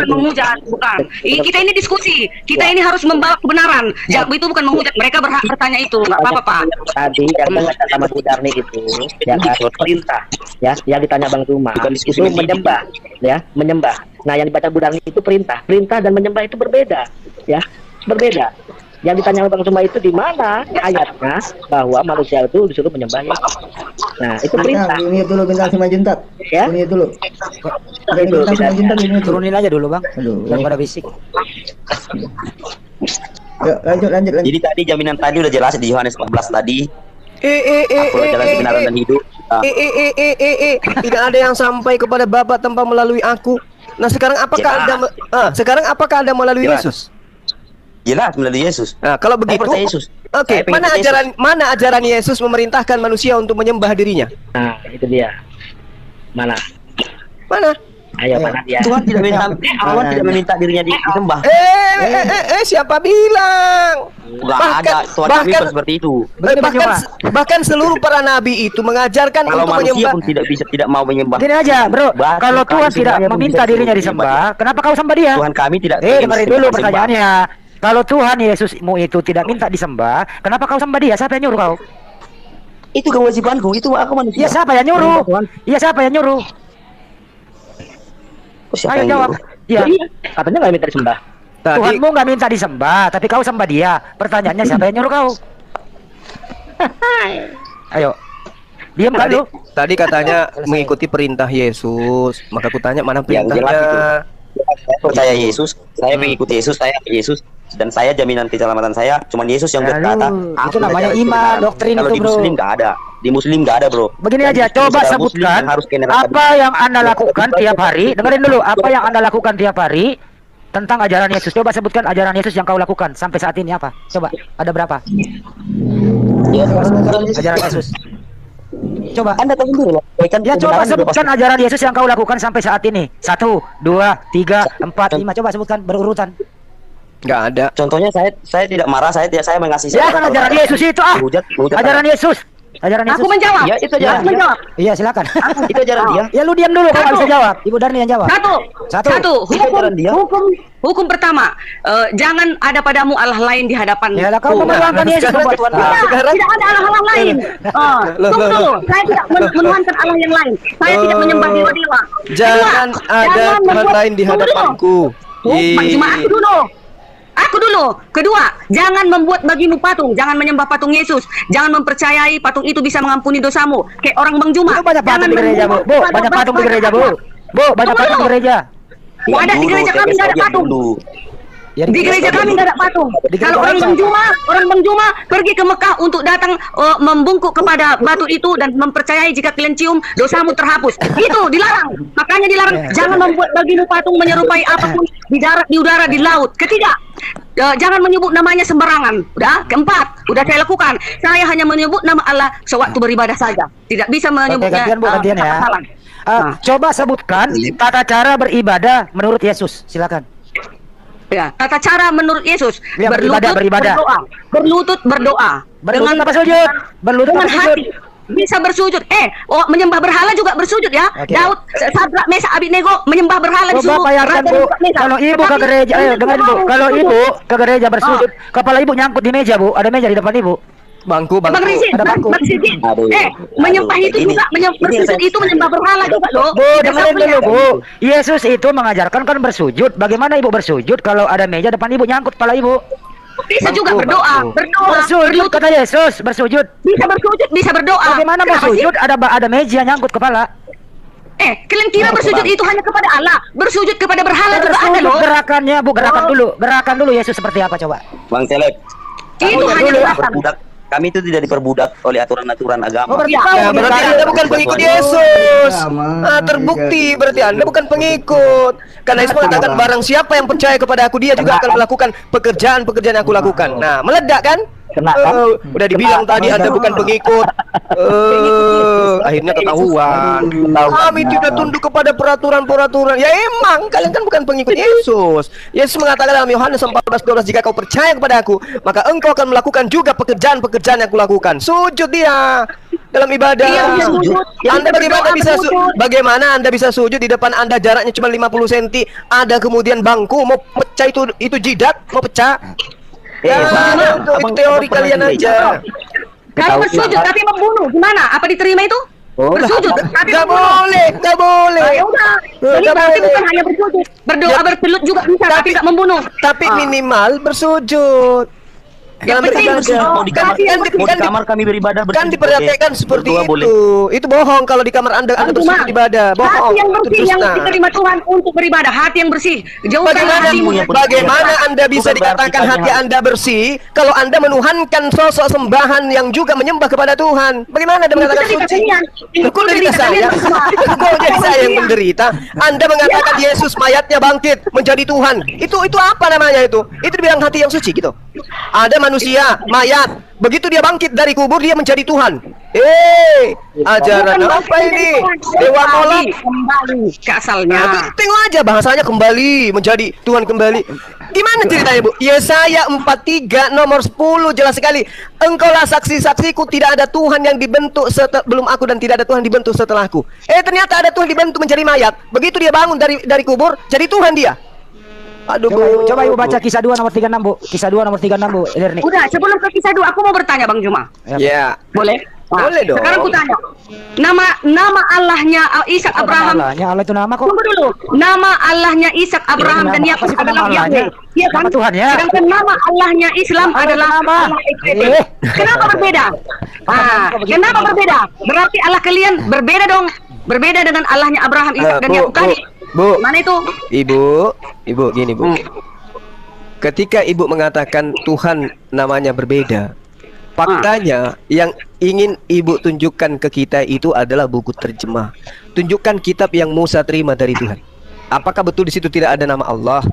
menghujat, bukan. Kita ini diskusi. Kita ini harus membawa kebenaran. Itu bukan menghujat. Mereka berhak bertanya itu. Enggak apa-apa, Pak. Tadi yang mengatakan sama Budarni itu, ya kan, perintah. Ya, yang ditanya Bang Zuma itu menyembah, ya, menyembah. Nah, yang dibaca Budarni itu perintah. Perintah dan menyembah itu berbeda, ya, berbeda. Yang ditanya Bang Zuma itu di mana ayatnya bahwa manusia itu disuruh menyembah ya. Nah, itu perintah. Ini dulu bintang si Majuntat. Ya. Ini dulu. Turunin aja dulu, Bang. Daripada bisik. Yuk, lanjut. Jadi tadi jaminan tadi udah jelas di Yohanes 14 tadi. Aku jalan kebenaran dan hidup. Tidak ada yang sampai kepada Bapa tanpa melalui aku. Nah, sekarang apakah Anda melalui Yesus? Jelas melalui Yesus. Nah, kalau begitu, Yesus. Oke, mana ajaran Yesus memerintahkan manusia untuk menyembah dirinya? Nah, itu dia. Mana? Ayo, mana dia? Tuhan tidak meminta dirinya disembah. Siapa bilang? Bahkan seperti itu. Bahkan seluruh para nabi itu mengajarkan kalau untuk menyembah. Pun tidak mau menyembah. Gini aja, Bro. Kalau Tuhan tidak meminta dirinya disembah, kenapa kau sembah dia? Tuhan kami tidak. Dengerin dulu pertanyaannya. Kalau Tuhan Yesusmu itu tidak minta disembah, kenapa kau sembah dia? Siapa yang nyuruh kau? Itu kewajibanku, itu aku manusia. Iya, siapa yang nyuruh? Iya, siapa yang nyuruh? Ayo jawab. Iya. Katanya nggak minta disembah. Tuhanmu nggak minta disembah, tapi kau sembah dia. Pertanyaannya siapa yang nyuruh kau? Ayo. Diam kan lu? Tadi katanya mengikuti perintah Yesus. Maka aku tanya mana perintahnya? Saya percaya Yesus, saya mengikuti Yesus, saya Yesus, dan saya jaminan keselamatan saya. Cuman Yesus yang berkata. Itu namanya iman, doktrin itu, Bro. Kalau di Muslim nggak ada, di Muslim nggak ada, Bro. Begini aja, coba sebutkan apa yang Anda lakukan tiap hari. Dengerin dulu, apa yang Anda lakukan tiap hari tentang ajaran Yesus. Coba sebutkan ajaran Yesus yang kau lakukan sampai saat ini apa? Coba, ada berapa? Ajaran Yesus. Coba Anda tahu sendiri loh. Ya coba sebutkan ajaran Yesus yang kau lakukan sampai saat ini. 1, 2, 3, 4, 5. Coba sebutkan berurutan. Nggak ada. Contohnya saya tidak marah, saya mengasihi. Ya kan ajaran Yesus itu ajaran Yesus. Ajaran Yesus. Aku menjawab. Ya, itu ajaran dia. Menjawab. Iya, silakan. Itu ajaran dia. Ya lu diam dulu kalau bisa jawab. Ibu Darni yang jawab. Satu. Hukum pertama, jangan ada padamu Allah lain di hadapan. Ya lah kau menuhankan Yesus membuat Tuhan. Sekarang tidak ada Allah lain. Tunggu. Saya tidak menuhankan Allah yang lain. Saya tidak menyembah dewa-dewa. Jangan ada Tuhan lain di hadapanku. Cuma aku dulu. Kedua, jangan membuat bagimu patung. Jangan menyembah patung Yesus. Jangan mempercayai patung itu bisa mengampuni dosamu. Kayak orang Bang Juma. Banyak patung di gereja, Bu. Banyak patung di gereja, Bu. Banyak patung di gereja. Ada di gereja kami nggak ada patung. Di gereja kami nggak ada patung. Kalau orang Bang Juma pergi ke Mekah untuk datang membungkuk kepada batu itu dan mempercayai jika kalian cium dosamu terhapus. Itu dilarang. Makanya dilarang. Jangan membuat bagimu patung menyerupai apapun di darat, di udara, di laut. Ketiga, jangan menyebut namanya sembarangan. Keempat, udah saya lakukan. Saya hanya menyebut nama Allah sewaktu beribadah saja. Tidak bisa menyebutnya salah. Coba sebutkan tata cara beribadah menurut Yesus. Silakan. Ya, tata cara menurut Yesus ya, beribadah. Berlutut berdoa. Dengan apa sujud? Dengan hati. Bisa bersujud. Menyembah berhala juga bersujud ya. Okay. Daud, Sadrak, Mesak, Abednego menyembah berhala disuruh. Kalau ibu ke gereja, dengerin Bu. Kalau ibu ke gereja bersujud, kepala ibu nyangkut di meja, Bu. Ada meja di depan ibu. Bangku. Bang Rizky, menyembah itu juga, bersujud itu menyembah berhala juga loh. Bu, dengerin dulu, Bu. Yesus itu mengajarkan kan bersujud. Bagaimana ibu bersujud kalau ada meja depan ibu nyangkut kepala ibu? Bisa juga berdoa. Bersujud kata Yesus, bersujud. Bisa berdoa. Bagaimana mau sujud ada meja nyangkut kepala? Kalian kira bersujud itu hanya kepada Allah? Bersujud kepada berhala juga ada loh. Gerak gerakannya, Bu, gerakan dulu Yesus seperti apa coba? Bang Seleb. Itu hanya gerakan. Kami itu tidak diperbudak oleh aturan-aturan agama. berarti Anda bukan pengikut Yesus. Terbukti berarti Anda bukan pengikut. Karena Yesus mengatakan barang siapa yang percaya kepada aku, dia juga akan melakukan pekerjaan-pekerjaan yang aku lakukan. Nah, meledak kan? Udah dibilang tadi Anda bukan pengikut. Akhirnya ketahuan. Kami tidak tunduk kepada peraturan-peraturan. Ya emang kalian kan bukan pengikut Yesus. Yesus mengatakan dalam Yohanes 14:12, jika kau percaya kepada aku, maka engkau akan melakukan juga pekerjaan-pekerjaan yang kulakukan. Sujud dia dalam ibadah. Anda bagaimana Anda bisa sujud di depan Anda jaraknya cuma 50 cm, ada kemudian bangku mau pecah, itu jidat mau pecah. Itu teori kalian aja. Kalau bersujud tapi membunuh, gimana? Apa diterima itu? Bersujud tapi nggak boleh. Ya udah. Jadi berarti bukan hanya bersujud, berdoa berpelut juga bisa, tapi nggak membunuh. Tapi minimal bersujud. Dalam beribadah. Mau di kamar kami beribadah kan diperhatikan seperti itu. Itu bohong kalau di kamar Anda bersujud ibadah. Bohong. Hati yang bersih yang diterima Tuhan untuk beribadah, hati yang bersih. Bagaimana Anda bisa dikatakan hati Anda bersih kalau Anda menuhankan sosok sembahan yang juga menyembah kepada Tuhan? Bagaimana Anda mengatakan suci? Kok dari saya? Kok jadi saya yang menderita? Anda mengatakan Yesus mayatnya bangkit menjadi Tuhan. Itu apa namanya itu? Itu dibilang hati yang suci gitu. Ada manusia, mayat, begitu dia bangkit dari kubur, dia menjadi Tuhan. Ajaran apa ini? Dewa Molok kembali ke asalnya. Tengok aja bahasanya, kembali menjadi Tuhan kembali. Di mana ceritanya, Bu? Yesaya 43 nomor 10 jelas sekali. Engkaulah saksi-saksiku, tidak ada Tuhan yang dibentuk sebelum aku, dan tidak ada Tuhan dibentuk setelahku. Ternyata ada Tuhan dibentuk menjadi mayat. Begitu dia bangun dari kubur, jadi Tuhan dia. Aduh, coba Ibu baca Kisah 2 nomor 36, Bu. Kisah 2 nomor 36, Bu. Udah, sebelum ke Kisah 2 aku mau bertanya Bang Juma. Ya. Boleh? Boleh dong. Sekarang aku tanya. Nama Allahnya Ishak Abraham. Allah itu nama kok. Tunggu dulu. Nama Allahnya Ishak Abraham dan Yakub adalah Yahweh. Iya kan? Tuhan ya. Sedangkan nama Allahnya Islam adalah Allah. Kenapa berbeda? Kenapa berbeda? Berarti Allah kalian berbeda dong. Berbeda dengan Allahnya Abraham, Ishak dan Yakub tadi. Bu, mana itu? Ibu gini, Bu. Ketika Ibu mengatakan Tuhan namanya berbeda, faktanya yang ingin Ibu tunjukkan ke kita itu adalah buku terjemah. Tunjukkan kitab yang Musa terima dari Tuhan. Apakah betul di situ tidak ada nama Allah?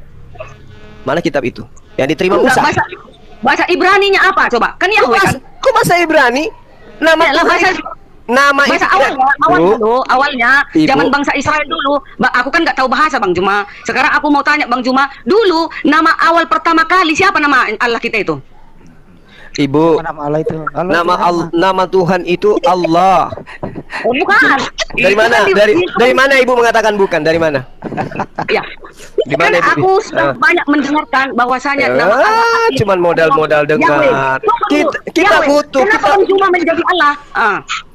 Mana kitab itu? Yang diterima Musa. Bahasa Ibraninya apa? Coba. Kan Yahweh kan? Kok bahasa Ibrani? Nama Tuhan. Bahasa awalnya zaman bangsa Israel dulu. Aku kan nggak tahu bahasa Bang Juma. Sekarang aku mau tanya Bang Juma, dulu nama awal pertama kali siapa nama Allah kita itu? Ibu, nama Allah itu nama Tuhan itu Allah. Bukan. Dari mana? Dari mana Ibu mengatakan bukan? Dari mana? Ya. Di mana kan aku sudah banyak mendengarkan bahwasanya nama Allah cuman modal dengar. Kita butuh. Kenapa Bang Juma menjadi Allah?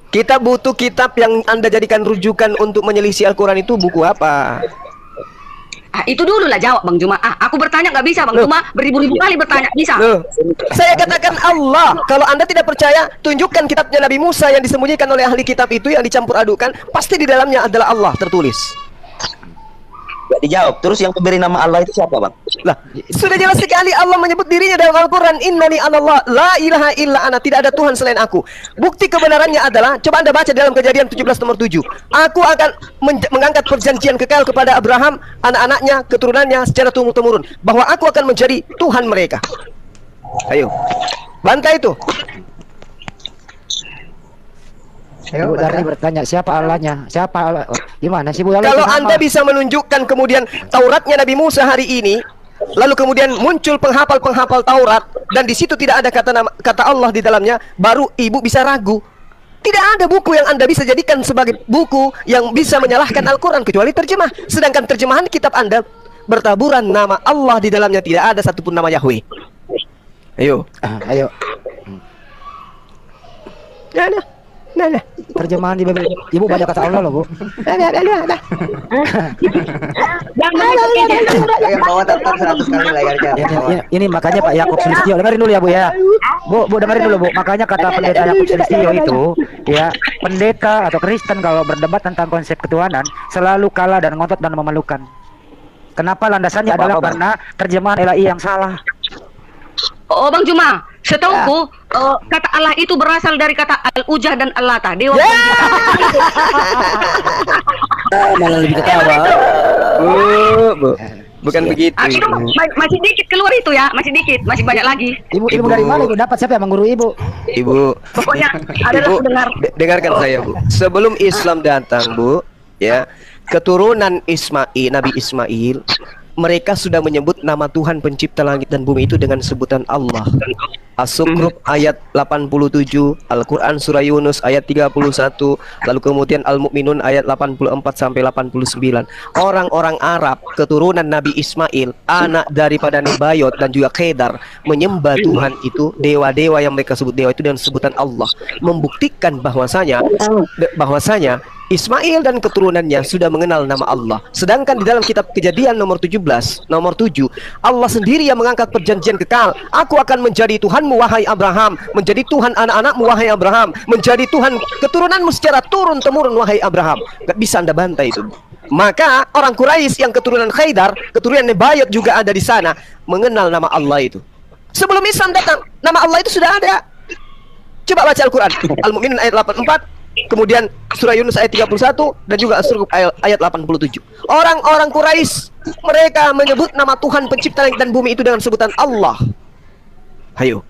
Kita butuh kitab yang Anda jadikan rujukan untuk menyelisih Al-Quran. Itu buku apa? Itu dulu lah jawab Bang Juma. Aku bertanya nggak bisa Bang Juma, beribu-ribu kali bertanya bisa. Saya katakan Allah. Kalau Anda tidak percaya, tunjukkan kitabnya Nabi Musa yang disembunyikan oleh ahli kitab itu, yang dicampur adukan. Pasti di dalamnya adalah Allah tertulis. Gak dijawab. Terus yang pemberi nama Allah itu siapa, Bang? Lah, sudah jelas sekali Allah menyebut dirinya dalam Al-Quran, Innani anallah, la ilaha illa ana, tidak ada Tuhan selain aku. Bukti kebenarannya adalah, coba Anda baca dalam Kejadian 17 nomor 7. Aku akan mengangkat perjanjian kekal kepada Abraham, anak-anaknya, keturunannya secara turun-temurun, bahwa aku akan menjadi Tuhan mereka. Ayo, bantah itu. Bu Darni bertanya, siapa Allahnya? Siapa Allah? Gimana sih Bu? Kalau Anda bisa menunjukkan kemudian Tauratnya Nabi Musa hari ini, lalu kemudian muncul penghafal Taurat, dan di situ tidak ada kata Allah di dalamnya, baru Ibu bisa ragu. Tidak ada buku yang Anda bisa jadikan sebagai buku yang bisa menyalahkan Al-Quran kecuali terjemah. Sedangkan terjemahan kitab Anda bertaburan nama Allah di dalamnya, tidak ada satupun nama Yahweh. Ayo. Nah. Terjemahan di Bible, Ibu baca kata Allah loh, Bu. Ini makanya Pak Yakub Sulistyo, dengerin dulu ya Bu ya. Bu dengerin dulu Bu. Makanya kata pendeta Yakub Sulistyo itu, ya, pendeta atau Kristen kalau berdebat tentang konsep ketuhanan selalu kalah dan ngotot dan memalukan. Kenapa landasannya adalah karena terjemahan LAI yang salah. Oh Bang Juma, setauku kata Allah itu berasal dari kata Al-Ujah dan Al-Lata, dewa. Malah lebih ketawa. Bu. Bukan begitu. Itu masih dikit keluar itu ya, masih dikit, masih banyak lagi. Ibu dari mana Ibu dapat, siapa yang mengguru Ibu? Ibu. Pokoknya adalah Ibu, dengar. dengarkan saya Bu. Sebelum Islam datang Bu, ya, keturunan Ismail, Nabi Ismail, mereka sudah menyebut nama Tuhan pencipta langit dan bumi itu dengan sebutan Allah. As-Zukhruf ayat 87, Al-Quran surah Yunus ayat 31, lalu kemudian Al-Mu'minun ayat 84 sampai 89. Orang-orang Arab keturunan Nabi Ismail, anak daripada Nebayot dan juga Kedar, menyembah Tuhan itu, dewa-dewa yang mereka sebut dewa itu dengan sebutan Allah, membuktikan bahwasanya Ismail dan keturunannya sudah mengenal nama Allah. Sedangkan di dalam kitab Kejadian nomor 17, nomor 7, Allah sendiri yang mengangkat perjanjian kekal. Aku akan menjadi Tuhanmu wahai Abraham, menjadi Tuhan anak-anakmu wahai Abraham, menjadi Tuhan keturunanmu secara turun-temurun wahai Abraham. Gak bisa Anda bantah itu. Maka orang Quraisy yang keturunan Khaidar, keturunan Nebayot juga ada di sana, mengenal nama Allah itu. Sebelum Islam datang, nama Allah itu sudah ada. Coba baca Al-Quran, Al-Mu'minun ayat 84, kemudian surah Yunus ayat 31 dan juga As-Zukhruf ayat 87. Orang-orang Quraisy mereka menyebut nama Tuhan pencipta langit dan bumi itu dengan sebutan Allah. Hayo.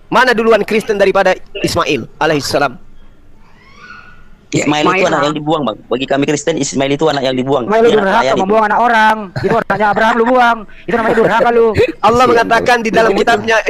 Mana duluan Kristen daripada Ismail alaihissalam? Ismail itu anak yang dibuang, Bang. Bagi kami Kristen, Ismail itu anak yang dibuang. Ismail lu durhaka membuang anak orang. Itu anaknya Abraham lu buang. Itu namanya durhaka lu. Allah mengatakan di dalam kitabnya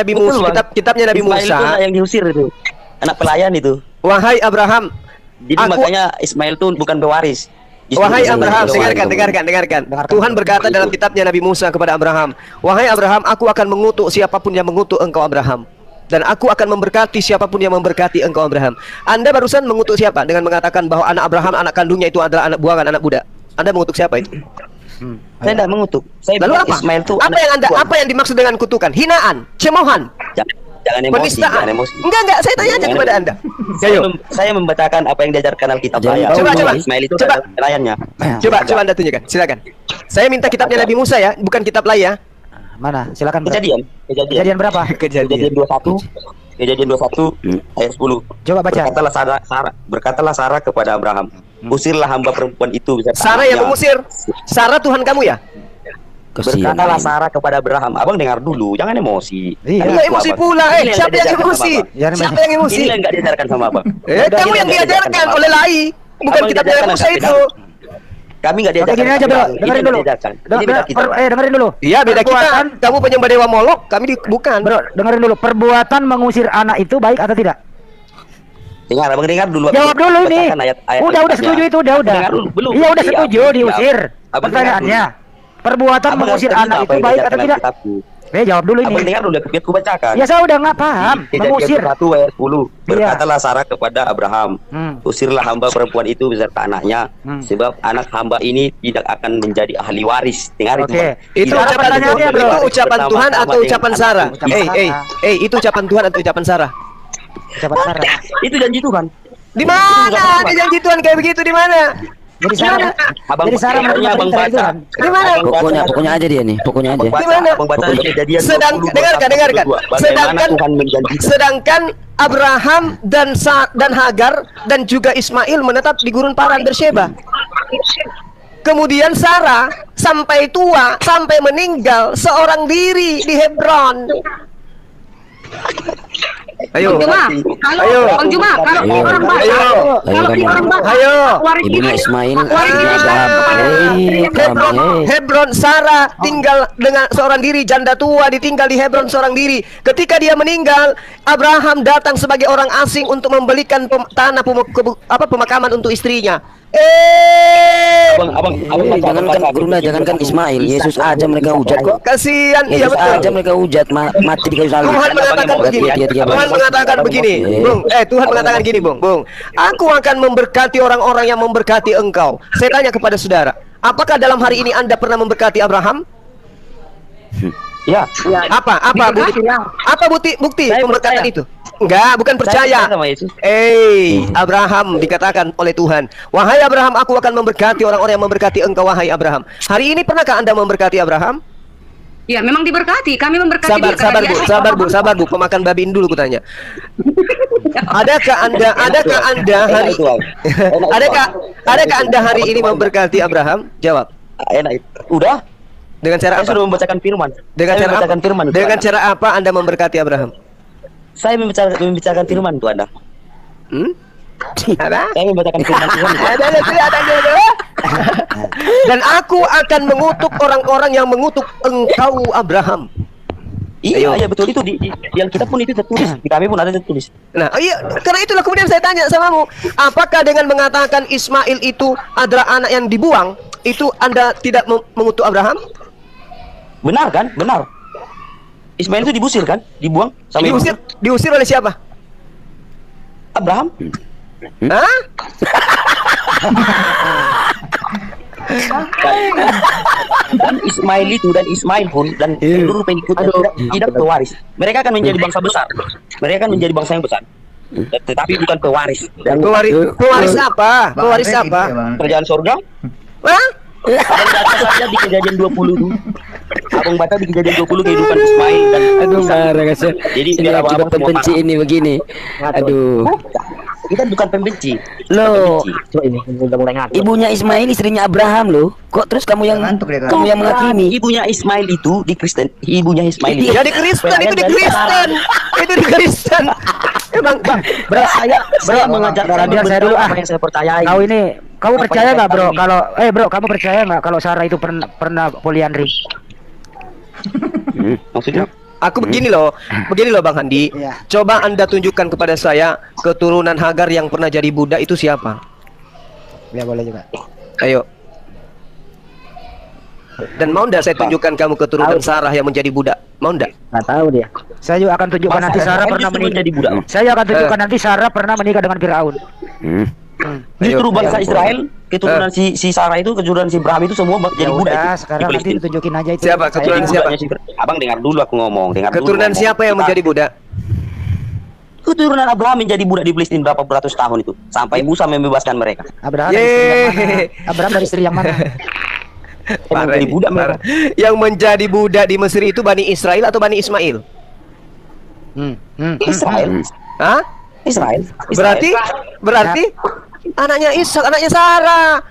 Nabi Musa, kitabnya Nabi Musa. Ismail itu anak yang diusir itu. Anak pelayan itu. Wahai Abraham, jadi makanya Ismail itu bukan pewaris. Wahai Abraham, dengarkan. Tuhan berkata dalam kitabnya Nabi Musa kepada Abraham, wahai Abraham, aku akan mengutuk siapapun yang mengutuk engkau Abraham, dan aku akan memberkati siapapun yang memberkati engkau Abraham. Anda barusan mengutuk siapa dengan mengatakan bahwa anak Abraham, anak kandungnya itu adalah anak buangan, anak budak? Anda mengutuk siapa itu? Saya tidak mengutuk. Lalu apa? Ismail itu apa yang dimaksud dengan kutukan? Hinaan, cemoohan. Jangan emosi, jangan emosi. Enggak, saya tanya aja kepada Anda. Saya membacakan apa yang diajarkan Alkitab saya. Coba. Ismail itu adalah pelayannya. Coba Anda tunjukkan, silakan. Saya minta kitabnya Nabi Musa ya, bukan kitab lain ya. Mana? Silakan. Kejadian berapa? Kejadian 21. Kejadian 21 ayat 10. Coba baca. Berkatalah Sarah kepada Abraham, usirlah hamba perempuan itu. Sarah yang mengusir. Sarah Tuhan kamu ya? Berkatalah Sarah kepada Abraham. Abang dengar dulu, jangan emosi. Iya, emosi pula. Siapa yang emosi? Siapa yang emosi? Ini yang nggak diajarkan sama Abang. Kamu yang diajarkan oleh Lai, bukan kitabnya Musa itu. Kami nggak diajarkan. Gini aja bro, dengerin dulu. Dengerin dulu. Iya, beda kita. Kamu penyembah dewa Molok, kami bukan. Bro, dengerin dulu. Perbuatan mengusir anak itu baik atau tidak? Dengar, Abang dengar dulu. Jawab dulu ini. Udah setuju itu, udah. Iya, udah setuju diusir. Pertanyaannya, perbuatan mengusir anak itu baik atau tidak? Jawab dulu ini. Abang dengar dulu, aku bacakan. Ya saya udah nggak paham. Mengusir. 1 ayat 10. Berkatalah Sarah kepada Abraham, usirlah hamba perempuan itu beserta anaknya, sebab anak hamba ini tidak akan menjadi ahli waris. Dengar itu. Itu ucapan Tuhan atau ucapan Sarah? Itu ucapan Tuhan atau ucapan Sarah? Ucapan Sarah. Itu janji Tuhan. Di mana? Di janji Tuhan kayak begitu di mana? Jadi Sarah Abang baca. Di mana? Pokoknya aja dia nih, pokoknya aja. Di mana? Dengarkan. Sedangkan Abraham dan Hagar dan juga Ismail menetap di gurun Paran Beersheba. Kemudian Sarah sampai tua, sampai meninggal seorang diri di Hebron. Ayo, Bang Juma, kalau orang ibunya Ismail, Hebron, Sarah tinggal dengan seorang diri, janda tua ditinggal di Hebron seorang diri. Ketika dia meninggal, Abraham datang sebagai orang asing untuk membelikan tanah pemakaman untuk istrinya. Jangankan Ismail, Yesus aja mereka hujat kok. Kasihan, iya betul. Aja mereka hujat mati di kayu salib. Tuhan mengatakan begini, Bung. Tuhan mengatakan gini, Bung. Aku akan memberkati orang-orang yang memberkati engkau. Saya tanya kepada saudara, apakah dalam hari ini Anda pernah memberkati Abraham? Ya. Apa bukti pemberkatan itu? Enggak, bukan percaya. Abraham dikatakan oleh Tuhan, wahai Abraham, aku akan memberkati orang-orang yang memberkati engkau, wahai Abraham. Hari ini pernahkah Anda memberkati Abraham? Ya, memang diberkati. Kami memberkati. Sabar bu, pemakan babiin dulu kutanya. Adakah Anda hari ini memberkati Abraham? Jawab. Enak. Udah. Dengan cara apa? Saya sudah membacakan firman. Dengan cara apa Anda memberkati Abraham? Saya membicarakan firman itu Anda. Saya membacakan firman Tuhan. Dan aku akan mengutuk orang-orang yang mengutuk engkau Abraham. Iya betul itu di yang kita pun itu tertulis. Di kami pun ada tertulis. Nah, iya, karena itulah kemudian saya tanya samamu, apakah dengan mengatakan Ismail itu adalah anak yang dibuang, itu Anda tidak mengutuk Abraham? Benar kan? Benar. Ismail itu diusir kan? Dibuang sama diusir oleh siapa? Abraham. Hah? Dan Ismail pun dan seluruh pengikutnya tidak pewaris. Mereka akan menjadi bangsa besar. Mereka akan menjadi bangsa yang besar. Tetapi bukan pewaris. Pewaris apa? Pewaris apa? Kerajaan surga. Hah? Abang baca saja di Kejadian 20 dulu. Abang baca di Kejadian 20 kehidupan Ismail dan Isa. Jadi biar abang pembenci ini begini. Aduh. Kita bukan pembenci. Loh, ibunya Ismail istrinya Abraham loh. Kok terus kamu yang menghakimi? Ibunya Ismail itu di Kristen. Ibunya Ismail itu. Ya di Kristen, itu di Kristen. Itu di Kristen. Bang, saya mengajar saya dulu apa yang saya percayai. Kamu percaya nggak bro? Kalau kamu percaya nggak kalau Sarah itu pernah poliandri? Maksudnya? Aku begini loh Bang Handi. Coba Anda tunjukkan kepada saya keturunan Hagar yang pernah jadi budak itu siapa? Ya boleh juga. Ayo. Dan mau ndak saya tunjukkan kamu keturunan Sarah yang menjadi budak? Mau ndak? Nggak tahu dia. Saya juga akan tunjukkan nanti Sarah pernah menikah. Saya akan tunjukkan nanti Sarah pernah menikah dengan Firaun. Justru bangsa Israel, keturunan si Sarah itu, keturunan si Abraham itu semua jadi budak. Sekarang nanti ditunjukin aja itu. Siapa? Keturunan siapa? Abang dengar dulu aku ngomong. Keturunan siapa yang menjadi budak? Keturunan Abraham menjadi budak di Palestina berapa beratus tahun itu sampai Musa membebaskan mereka. Abraham dari istri yang mana? Abraham dari istri yang mana? Menjadi budak mereka. Yang menjadi budak di Mesir itu Bani Israel atau Bani Ismail? Israel. Hah? Israel. Berarti anaknya Ishak, anaknya Sarah.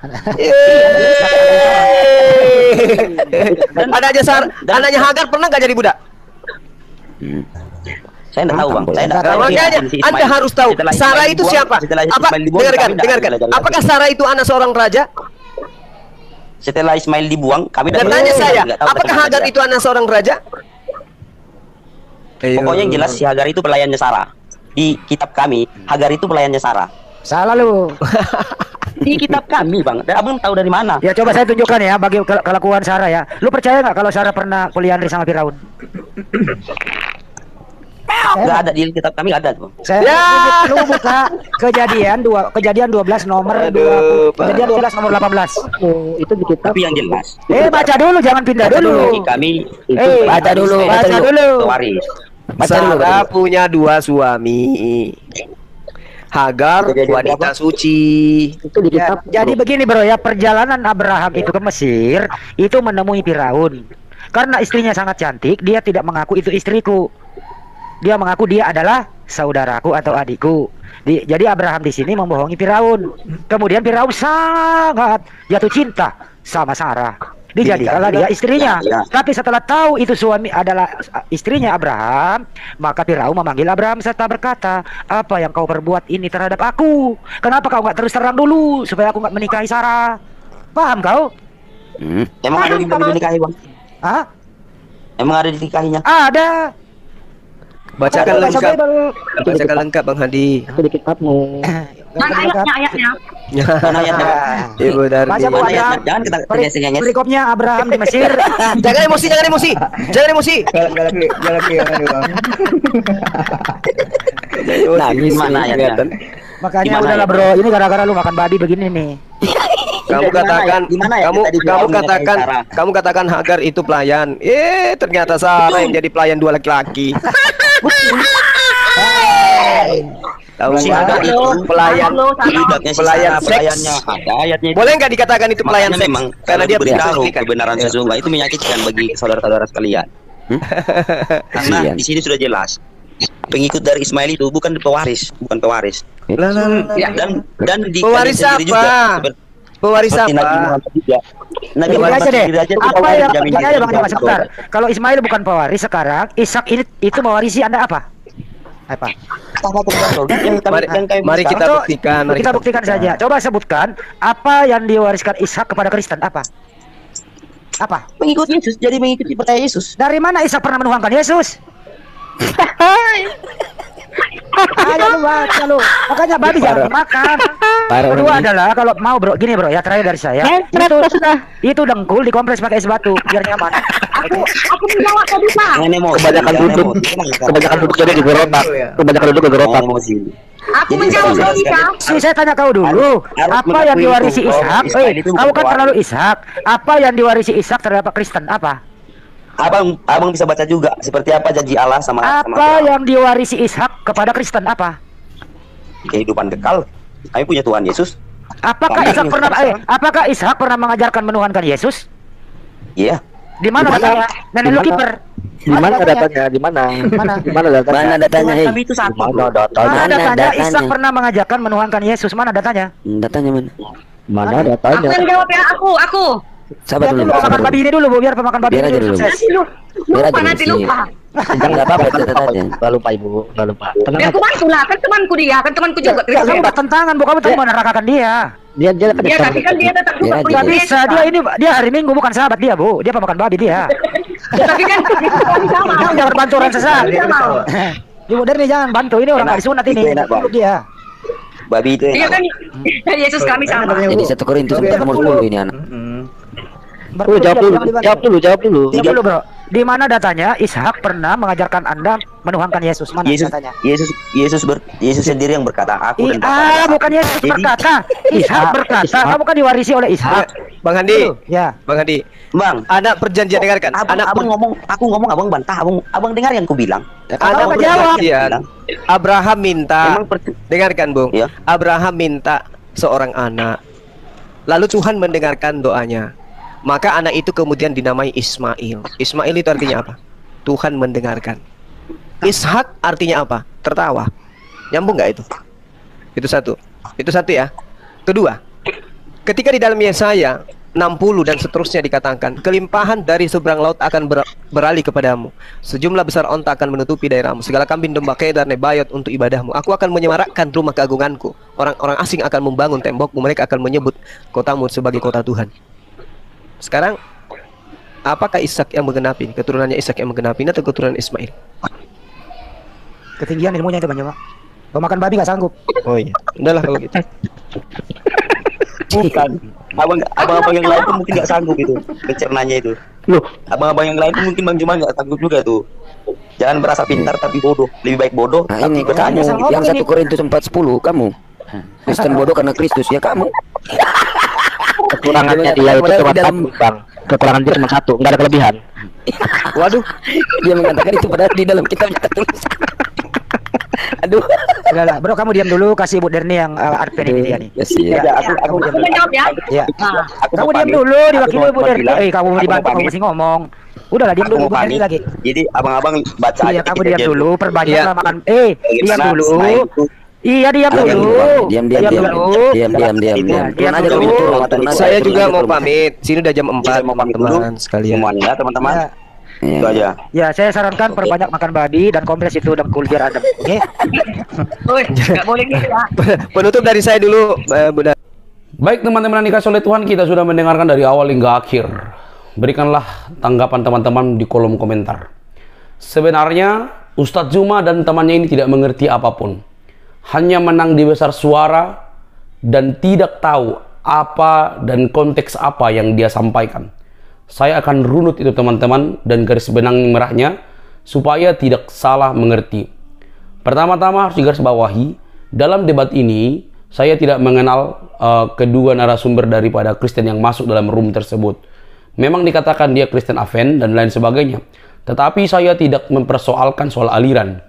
Anaknya Hagar pernah nggak jadi budak? Saya tidak tahu bang. Makanya Anda harus tahu Sarah itu siapa. Dengarkan. Apakah Sarah itu anak seorang raja? Setelah Ismail dibuang, kami dan tanya saya, apakah Hagar itu anak seorang raja? Pokoknya yang jelas si Hagar itu pelayannya Sarah. Di kitab kami, Hagar itu pelayannya Sarah. Salah lu. Di kitab kami bang. Dan abang tahu dari mana? Ya coba saya tunjukkan ya bagi kelakuan Sarah ya. Lu percaya nggak kalau Sarah pernah poliandri sama Firaun? Nggak ada di kitab kami, nggak ada tuh. Lu buka kejadian 12 nomor 20, kejadian 12 nomor 18. Itu di kitab. Tapi yang jelas. Baca dulu, jangan pindah dulu. Kami baca dulu. Waris. Sarah punya 2 suami. Hagar wanita suci. Itu di kitab. Jadi begini bro ya, perjalanan Abraham itu ke Mesir itu menemui Firaun. Karena istrinya sangat cantik, dia tidak mengaku itu istriku. Dia mengaku dia adalah saudaraku atau adikku. Jadi Abraham di sini membohongi Firaun. Kemudian Firaun sangat jatuh cinta sama Sarah. Dijadikanlah dia istrinya. Tapi setelah tahu itu suami adalah istrinya Abraham, maka Firaun memanggil Abraham serta berkata, apa yang kau perbuat ini terhadap aku? Kenapa kau nggak terus terang dulu supaya aku nggak menikahi Sarah? Paham kau? Emang ada dinikahi bang? Hah? Emang ada dinikahinya? Ada. Bacakan lengkap Bang Hadi. Itu di kitabmu. Ayatnya. Ibu Darmi. Baca Bu Abraham. Jangan kita nyes. Perikopnya Abraham di Mesir. Jangan emosi. Nah, gimana ayatnya? Makanya udahlah bro, ini gara-gara lu makan babi begini nih. Kamu katakan Hagar itu pelayan. Ternyata Sarah yang jadi pelayan 2 laki-laki. Tahu Si nggak? ada itu Pelayan, budaknya si pelayan Sarah, seks. pelayannya ada ayatnya itu. Boleh nggak dikatakan itu pelayan Makanya seks? memang Karena dia beritahu beritahu kebenaran sesungguhnya itu menyakitkan bagi saudara-saudara sekalian. Karena Kasihan. di sini sudah jelas pengikut dari Ismail itu bukan pewaris, bukan pewaris. Dan di Pewaris kalian sendiri apa? juga, Pewaris seperti Nabi apa? Muhammad juga. Nabi Gini Muhammad aja deh. sendiri aja itu Apa yang jamin gini aja Bang juga. Dimas sebentar. Kalau Ismail bukan pewaris sekarang, Ishak ini itu mewarisi Anda apa? Apa? Mari kita Atau buktikan. Mari kita buktikan saja. Coba sebutkan apa yang diwariskan Ishak kepada Kristen? Apa? Apa? Pengikut Yesus, jadi mengikuti percaya Yesus. Dari mana Ishak pernah menuhankan Yesus? Ayo lu baca lu. Makanya babi jangan makan. Kedua adalah kalau mau bro, gini bro ya terakhir dari saya. Itu dengkul dikompres pakai es batu biar nyaman. Aku menjawab tadi Pak. Kebanyakan duduk jadi digorotak. Kebanyakan duduk digorotak. Aku menjawab tadi Pak. Saya tanya kau dulu, apa yang diwarisi Ishak? Kau kan terlalu Ishak. Apa yang diwarisi Ishak terhadap Kristen? Apa? Abang bisa baca juga seperti apa janji Allah sama Apa yang diwarisi Ishak kepada Kristen? Apa? kehidupan kekal. Kami punya Tuhan Yesus. Apakah Ishak pernah apakah Ishak pernah mengajarkan menuhankan Yesus? Iya. Di mana datanya? Nenek lu kiper. Di mana datanya? Di mana? Mana? Di mana datanya? Mana datanya, hei? Kami itu satu. Mana datanya? Mana datanya? datanya? Ishak pernah mengajarkan menuhankan Yesus. Mana datanya? Datanya mana? Mana Aku datanya? yang jawab ya, aku. Sabar dulu. Pemakan Sabar babi dulu. ini dulu, Bu, biar pemakan babi Biar ini aja dulu dulu. sukses. Biar aja Nanti dulu, lupa. Enggak apa-apa, catat aja. Gak lupa ibu, gak lupa. Tenang Biar aja. aku bantu lah, kan temanku dia, kan temanku juga. Kamu bertentangan, Bu. Kamu tuh menerakakan dia. Dia kan Dia tapi kan dia tetap juga Biar punya Gak bisa, dia hari Minggu bukan sahabat dia, Bu. Dia pemakan babi dia. Tapi kan kami sama. Kamu jangan bantu orang sesat. Ibu dari jangan bantu, ini orang nggak disunat ini. Itu enak, Bang. Untuk dia. Babi itu Dia kan Yesus kami sama. Jadi 1 Korintus 4 nomor 10 ini anak. Jawab dulu. Jawab dulu, Bro. Di mana datanya Ishak pernah mengajarkan Anda menuhankan Yesus? Mana datanya? Yesus sendiri yang berkata, aku dan Bapa. Bukan Yesus Jadi- berkata. Ishak berkata. Kamu kan diwarisi oleh Ishak. Bang Handi, Ya. Bang Handi. Bang, Anak perjanjian dengarkan. abang ngomong, aku ngomong, abang bantah, abang dengar yang ku bilang. Anak Abang jawab. perjanjian. Abraham minta. Emang Dengarkan, Bung. Iya. Abraham minta seorang anak. Lalu Tuhan mendengarkan doanya. Maka anak itu kemudian dinamai Ismail. Ismail itu artinya apa? Tuhan mendengarkan. Ishak artinya apa? Tertawa. Nyambung nggak itu? Itu satu ya. Kedua, ketika di dalam Yesaya 60 dan seterusnya dikatakan, kelimpahan dari seberang laut akan beralih kepadamu. Sejumlah besar onta akan menutupi daerahmu. Segala kambing domba kedar nebayot untuk ibadahmu. Aku akan menyemarakkan rumah keagunganku. Orang-orang asing akan membangun tembokmu. Mereka akan menyebut kotamu sebagai kota Tuhan. Sekarang, apakah Ishak yang menggenapi? Keturunannya Ishak yang menggenapi atau keturunan Ismail? Ketinggian ilmunya itu banyak, Pak. Kau makan babi nggak sanggup. Oh iya, udahlah kalau gitu. Bukan. Abang-abang yang lain tuh mungkin nggak sanggup itu pencernanya itu. Loh, Abang-abang yang lain tuh mungkin Bang Juman nggak sanggup juga tuh. Jangan berasa pintar tapi bodoh. Lebih baik bodoh Nah tapi ini bertanya. kamu yang 1 Korintus 4:10 kamu. Kristen bodoh karena Kristus ya kamu. kekurangannya dia itu cuma satu, Bang. Kekurangan dia cuma satu, nggak ada kelebihan. Waduh, dia mengatakan itu padahal di dalam kitabnya tertulis. Aduh. Udah, Bro, kamu diam dulu. Kasih Bu Derni yang admin ini dia nih. Ya sih. Ya, aku Aku menjawab ya. Ya. aku Kamu mau diam pamit. dulu, diwakili Aku Bu mau Derni. bilang, Kamu aku dibantu, mau kamu pamit. masih ngomong. Udahlah, diam Aku dulu mau Bu Derni pamit. lagi. Jadi abang-abang baca Iya, aja kamu kita diam aja dulu, perbanyak Iya. lah makan. Diam Bagaimana dulu. Ismail itu Iya, diam dulu. Diam dulu. Diam aja kamu turun. Saya juga mau pamit. Sini udah jam 4, Saya mau pamit dulu teman-teman sekalian. semuanya ya, teman-teman. Ya. Itu aja. Ya, saya sarankan perbanyak makan babi dan kompres itu dengkul biar adem. Oke? Woi, enggak boleh gitu ya. Penutup dari saya dulu, Bunda. Baik teman-teman yang dikasih oleh Tuhan, kita sudah mendengarkan dari awal hingga akhir. Berikanlah tanggapan teman-teman di kolom komentar. Sebenarnya Ustadz Zuma dan temannya ini tidak mengerti apapun. Hanya menang di besar suara dan tidak tahu apa dan konteks apa yang dia sampaikan. Saya akan runut itu teman-teman dan garis benang merahnya supaya tidak salah mengerti. Pertama-tama harus digarisbawahi, dalam debat ini saya tidak mengenal kedua narasumber daripada Kristen yang masuk dalam room tersebut. Memang dikatakan dia Kristen Advent dan lain sebagainya. Tetapi saya tidak mempersoalkan soal aliran.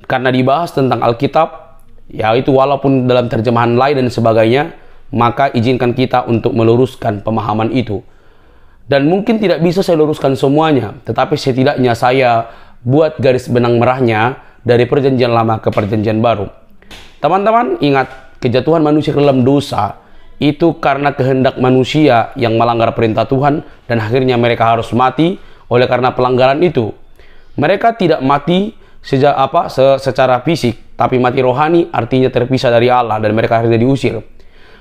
karena dibahas tentang Alkitab, yaitu walaupun dalam terjemahan lain dan sebagainya, maka izinkan kita untuk meluruskan pemahaman itu. Dan mungkin tidak bisa saya luruskan semuanya, tetapi setidaknya saya buat garis benang merahnya dari perjanjian lama ke perjanjian baru. Teman-teman, ingat, kejatuhan manusia ke dalam dosa itu karena kehendak manusia yang melanggar perintah Tuhan, dan akhirnya mereka harus mati oleh karena pelanggaran itu. Mereka tidak mati secara fisik, tapi mati rohani, artinya terpisah dari Allah, dan mereka akhirnya diusir.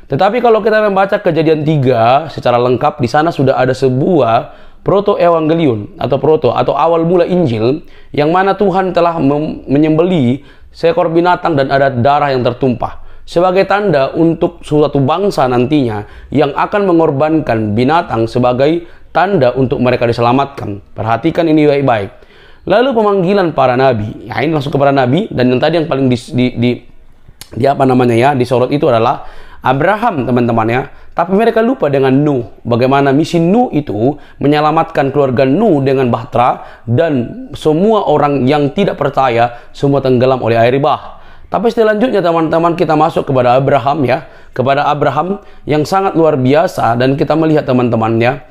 Tetapi kalau kita membaca Kejadian 3 secara lengkap, di sana sudah ada sebuah proto-evangelion atau awal mula Injil, yang mana Tuhan telah menyembelih seekor binatang dan ada darah yang tertumpah sebagai tanda untuk suatu bangsa nantinya yang akan mengorbankan binatang sebagai tanda untuk mereka diselamatkan. Perhatikan ini baik-baik. Lalu pemanggilan para nabi. Ya, ini langsung kepada nabi, dan yang tadi yang paling disorot itu adalah Abraham, teman-teman ya. Tapi mereka lupa dengan Nuh. Bagaimana misi Nuh itu menyelamatkan keluarga Nuh dengan bahtera, dan semua orang yang tidak percaya semua tenggelam oleh air bah. Tapi selanjutnya teman-teman, kita masuk kepada Abraham ya. Kepada Abraham yang sangat luar biasa, dan kita melihat teman-teman ya,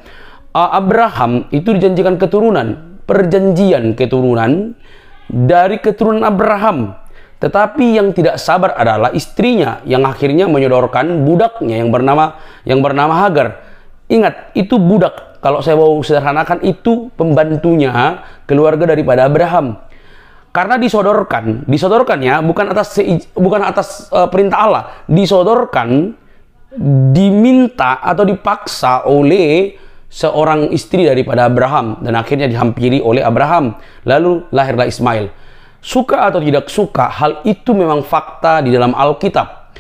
Abraham itu dijanjikan keturunan, perjanjian keturunan dari keturunan Abraham. Tetapi yang tidak sabar adalah istrinya yang akhirnya menyodorkan budaknya yang bernama Hagar. Ingat, itu budak. Kalau saya mau sederhanakan, itu pembantunya keluarga daripada Abraham. Karena disodorkannya bukan atas perintah Allah, disodorkan, diminta atau dipaksa oleh seorang istri daripada Abraham, dan akhirnya dihampiri oleh Abraham. Lalu lahirlah Ismail. Suka atau tidak suka, hal itu memang fakta di dalam Alkitab.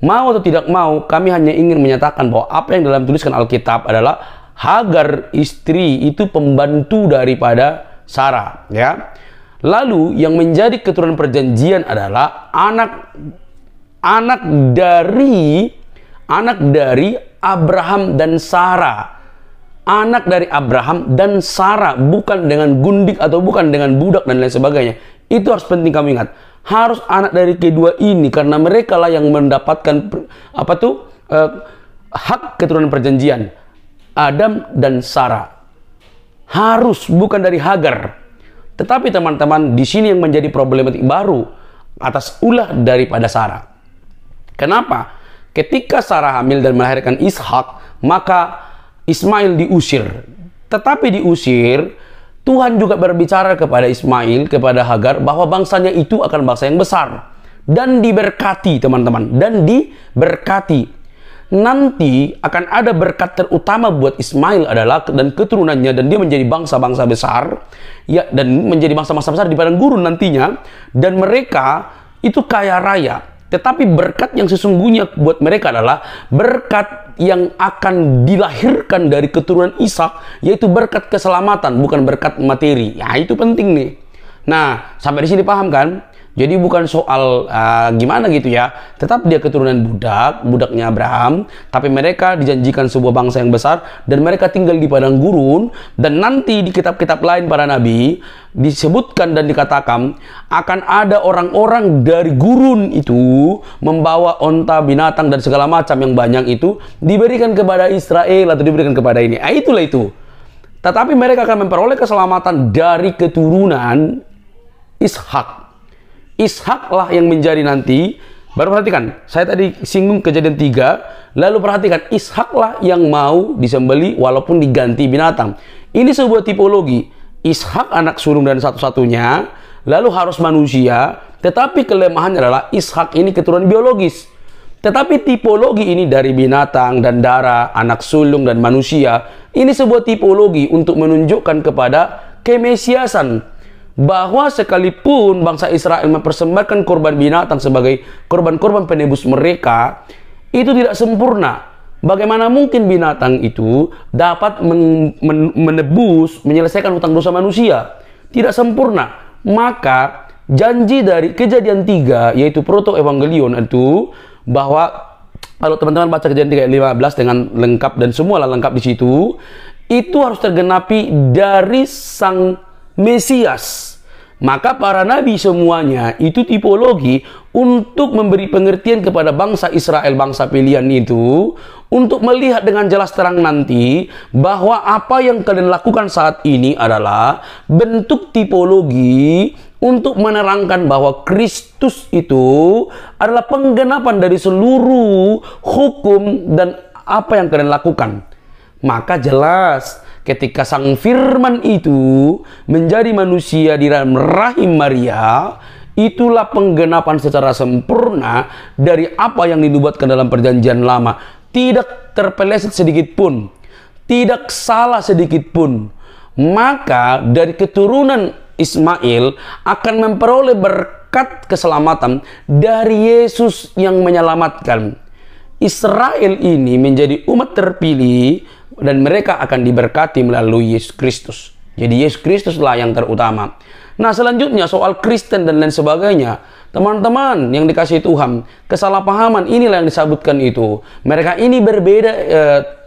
Mau atau tidak mau, kami hanya ingin menyatakan bahwa apa yang dalam tuliskan Alkitab adalah Hagar istri itu pembantu daripada Sarah ya. Lalu yang menjadi keturunan perjanjian adalah anak dari Abraham dan Sarah. Anak dari Abraham dan Sarah, bukan dengan gundik atau bukan dengan budak dan lain sebagainya. Itu harus penting kamu ingat. Harus anak dari kedua ini, karena mereka lah yang mendapatkan hak keturunan perjanjian. Adam dan Sarah. Harus, bukan dari Hagar. Tetapi teman-teman, di sini yang menjadi problematik baru atas ulah daripada Sarah. Kenapa? Ketika Sarah hamil dan melahirkan Ishak, maka Ismail diusir. Tetapi diusir, Tuhan juga berbicara kepada Ismail, kepada Hagar, bahwa bangsanya itu akan bangsa yang besar dan diberkati, teman-teman, dan diberkati. Nanti akan ada berkat terutama buat Ismail adalah dan keturunannya, dan dia menjadi bangsa-bangsa besar ya, dan menjadi bangsa-bangsa besar di padang gurun nantinya, dan mereka itu kaya raya. Tetapi berkat yang sesungguhnya buat mereka adalah berkat yang akan dilahirkan dari keturunan Ishak, yaitu berkat keselamatan, bukan berkat materi. Ya, itu penting nih. Nah, sampai di sini paham kan? Jadi bukan soal gimana gitu ya. Tetap dia keturunan budaknya Abraham, tapi mereka dijanjikan sebuah bangsa yang besar, dan mereka tinggal di padang gurun. Dan nanti di kitab-kitab lain para nabi disebutkan dan dikatakan akan ada orang-orang dari gurun itu membawa onta, binatang, dan segala macam yang banyak itu diberikan kepada Israel atau diberikan kepada ini. Itulah itu. Tetapi mereka akan memperoleh keselamatan dari keturunan Ishak. Ishaklah yang menjadi nanti, baru perhatikan, saya tadi singgung Kejadian 3, lalu perhatikan, Ishaklah yang mau disembelih walaupun diganti binatang. Ini sebuah tipologi. Ishak anak sulung dan satu-satunya, lalu harus manusia, tetapi kelemahannya adalah Ishak ini keturunan biologis. Tetapi tipologi ini dari binatang dan darah, anak sulung dan manusia, ini sebuah tipologi untuk menunjukkan kepada kemesiasan. Bahwa sekalipun bangsa Israel mempersembahkan korban binatang sebagai korban-korban penebus mereka, itu tidak sempurna. Bagaimana mungkin binatang itu dapat menebus, menyelesaikan hutang dosa manusia? Tidak sempurna. Maka janji dari Kejadian 3, yaitu proto-evangelion itu, bahwa kalau teman-teman baca Kejadian 3 ayat 15 dengan lengkap, dan semualah lengkap di situ, itu harus tergenapi dari Sang Mesias. Maka para nabi semuanya itu tipologi untuk memberi pengertian kepada bangsa Israel, bangsa pilihan itu, untuk melihat dengan jelas terang nanti bahwa apa yang kalian lakukan saat ini adalah bentuk tipologi untuk menerangkan bahwa Kristus itu adalah penggenapan dari seluruh hukum dan apa yang kalian lakukan. Maka jelas ketika sang firman itu menjadi manusia di dalam rahim Maria, itulah penggenapan secara sempurna dari apa yang dinubuatkan dalam perjanjian lama. Tidak terpeleset sedikit pun, tidak salah sedikit pun. Maka dari keturunan Ismail akan memperoleh berkat keselamatan dari Yesus yang menyelamatkan. Israel ini menjadi umat terpilih dan mereka akan diberkati melalui Yesus Kristus. Jadi Yesus Kristuslah yang terutama. Nah, selanjutnya soal Kristen dan lain sebagainya. Teman-teman yang dikasihi Tuhan, kesalahpahaman inilah yang disebutkan itu. Mereka ini berbeda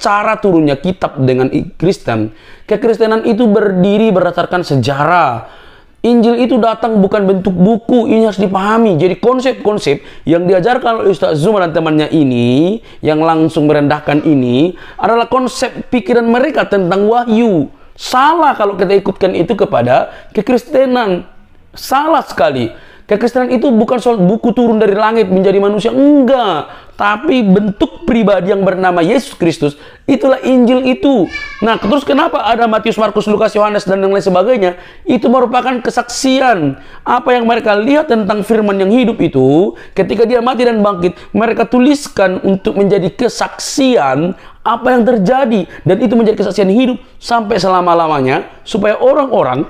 cara turunnya kitab dengan Kristen. Kekristenan itu berdiri berdasarkan sejarah. Injil itu datang bukan bentuk buku, ini harus dipahami. Jadi konsep-konsep yang diajarkan oleh Ustaz Zuma dan temannya ini, yang langsung merendahkan ini, adalah konsep pikiran mereka tentang wahyu. Salah kalau kita ikutkan itu kepada kekristenan. Salah sekali. Kekristenan itu bukan soal buku turun dari langit menjadi manusia, enggak. Tapi bentuk pribadi yang bernama Yesus Kristus, itulah Injil itu. Nah, terus kenapa ada Matius, Markus, Lukas, Yohanes, dan yang lain sebagainya? Itu merupakan kesaksian. Apa yang mereka lihat tentang firman yang hidup itu, ketika dia mati dan bangkit, mereka tuliskan untuk menjadi kesaksian apa yang terjadi. Dan itu menjadi kesaksian hidup sampai selama-lamanya, supaya orang-orang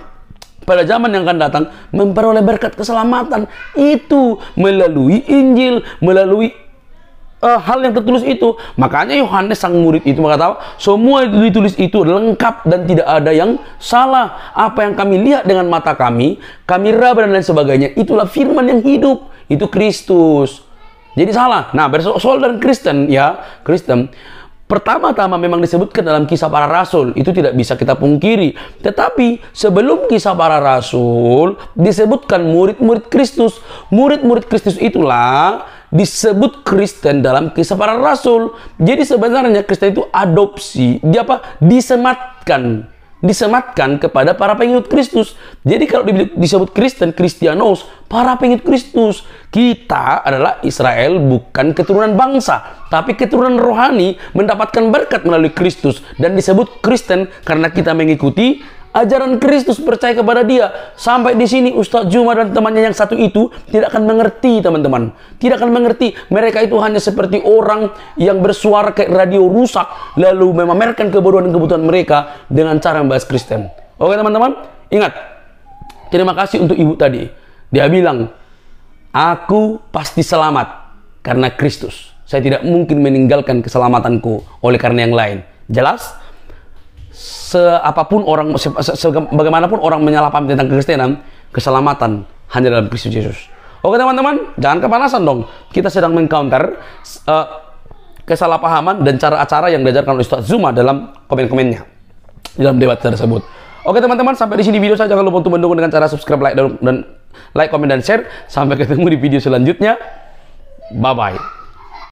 pada zaman yang akan datang memperoleh berkat keselamatan itu melalui Injil, melalui hal yang tertulis itu. Makanya Yohanes sang murid itu mengatakan semua itu ditulis itu lengkap dan tidak ada yang salah. Apa yang kami lihat dengan mata kami raba dan lain sebagainya, itulah firman yang hidup, itu Kristus. Jadi salah. Nah, bersoal dan Kristen ya, Kristen pertama-tama memang disebutkan dalam Kisah Para Rasul, itu tidak bisa kita pungkiri. Tetapi sebelum Kisah Para Rasul disebutkan murid-murid Kristus. Murid-murid Kristus itulah disebut Kristen dalam Kisah Para Rasul. Jadi sebenarnya Kristen itu adopsi, dia apa? Disematkan kepada para pengikut Kristus. Jadi kalau disebut Kristen, Kristianos, para pengikut Kristus. Kita adalah Israel, bukan keturunan bangsa, tapi keturunan rohani, mendapatkan berkat melalui Kristus. Dan disebut Kristen karena kita mengikuti ajaran Kristus, percaya kepada dia. Sampai di sini Ustaz Zuma dan temannya yang satu itu tidak akan mengerti, teman-teman. Tidak akan mengerti. Mereka itu hanya seperti orang yang bersuara kayak radio rusak, lalu memamerkan kebodohan dan kebutuhan mereka dengan cara membahas Kristen. Oke teman-teman, ingat. Terima kasih untuk ibu tadi. Dia bilang, aku pasti selamat karena Kristus. Saya tidak mungkin meninggalkan keselamatanku oleh karena yang lain. Jelas? Bagaimanapun orang menyalahpahami tentang kekristenan, keselamatan hanya dalam Kristus Yesus. Oke teman-teman, jangan kepanasan dong. Kita sedang mengcounter kesalahpahaman dan cara-cara yang diajarkan oleh Ustaz Zuma dalam komen-komennya dalam debat tersebut. Oke teman-teman, sampai di sini video saya. Jangan lupa untuk mendukung dengan cara subscribe, like, komen, dan share. Sampai ketemu di video selanjutnya. Bye-bye.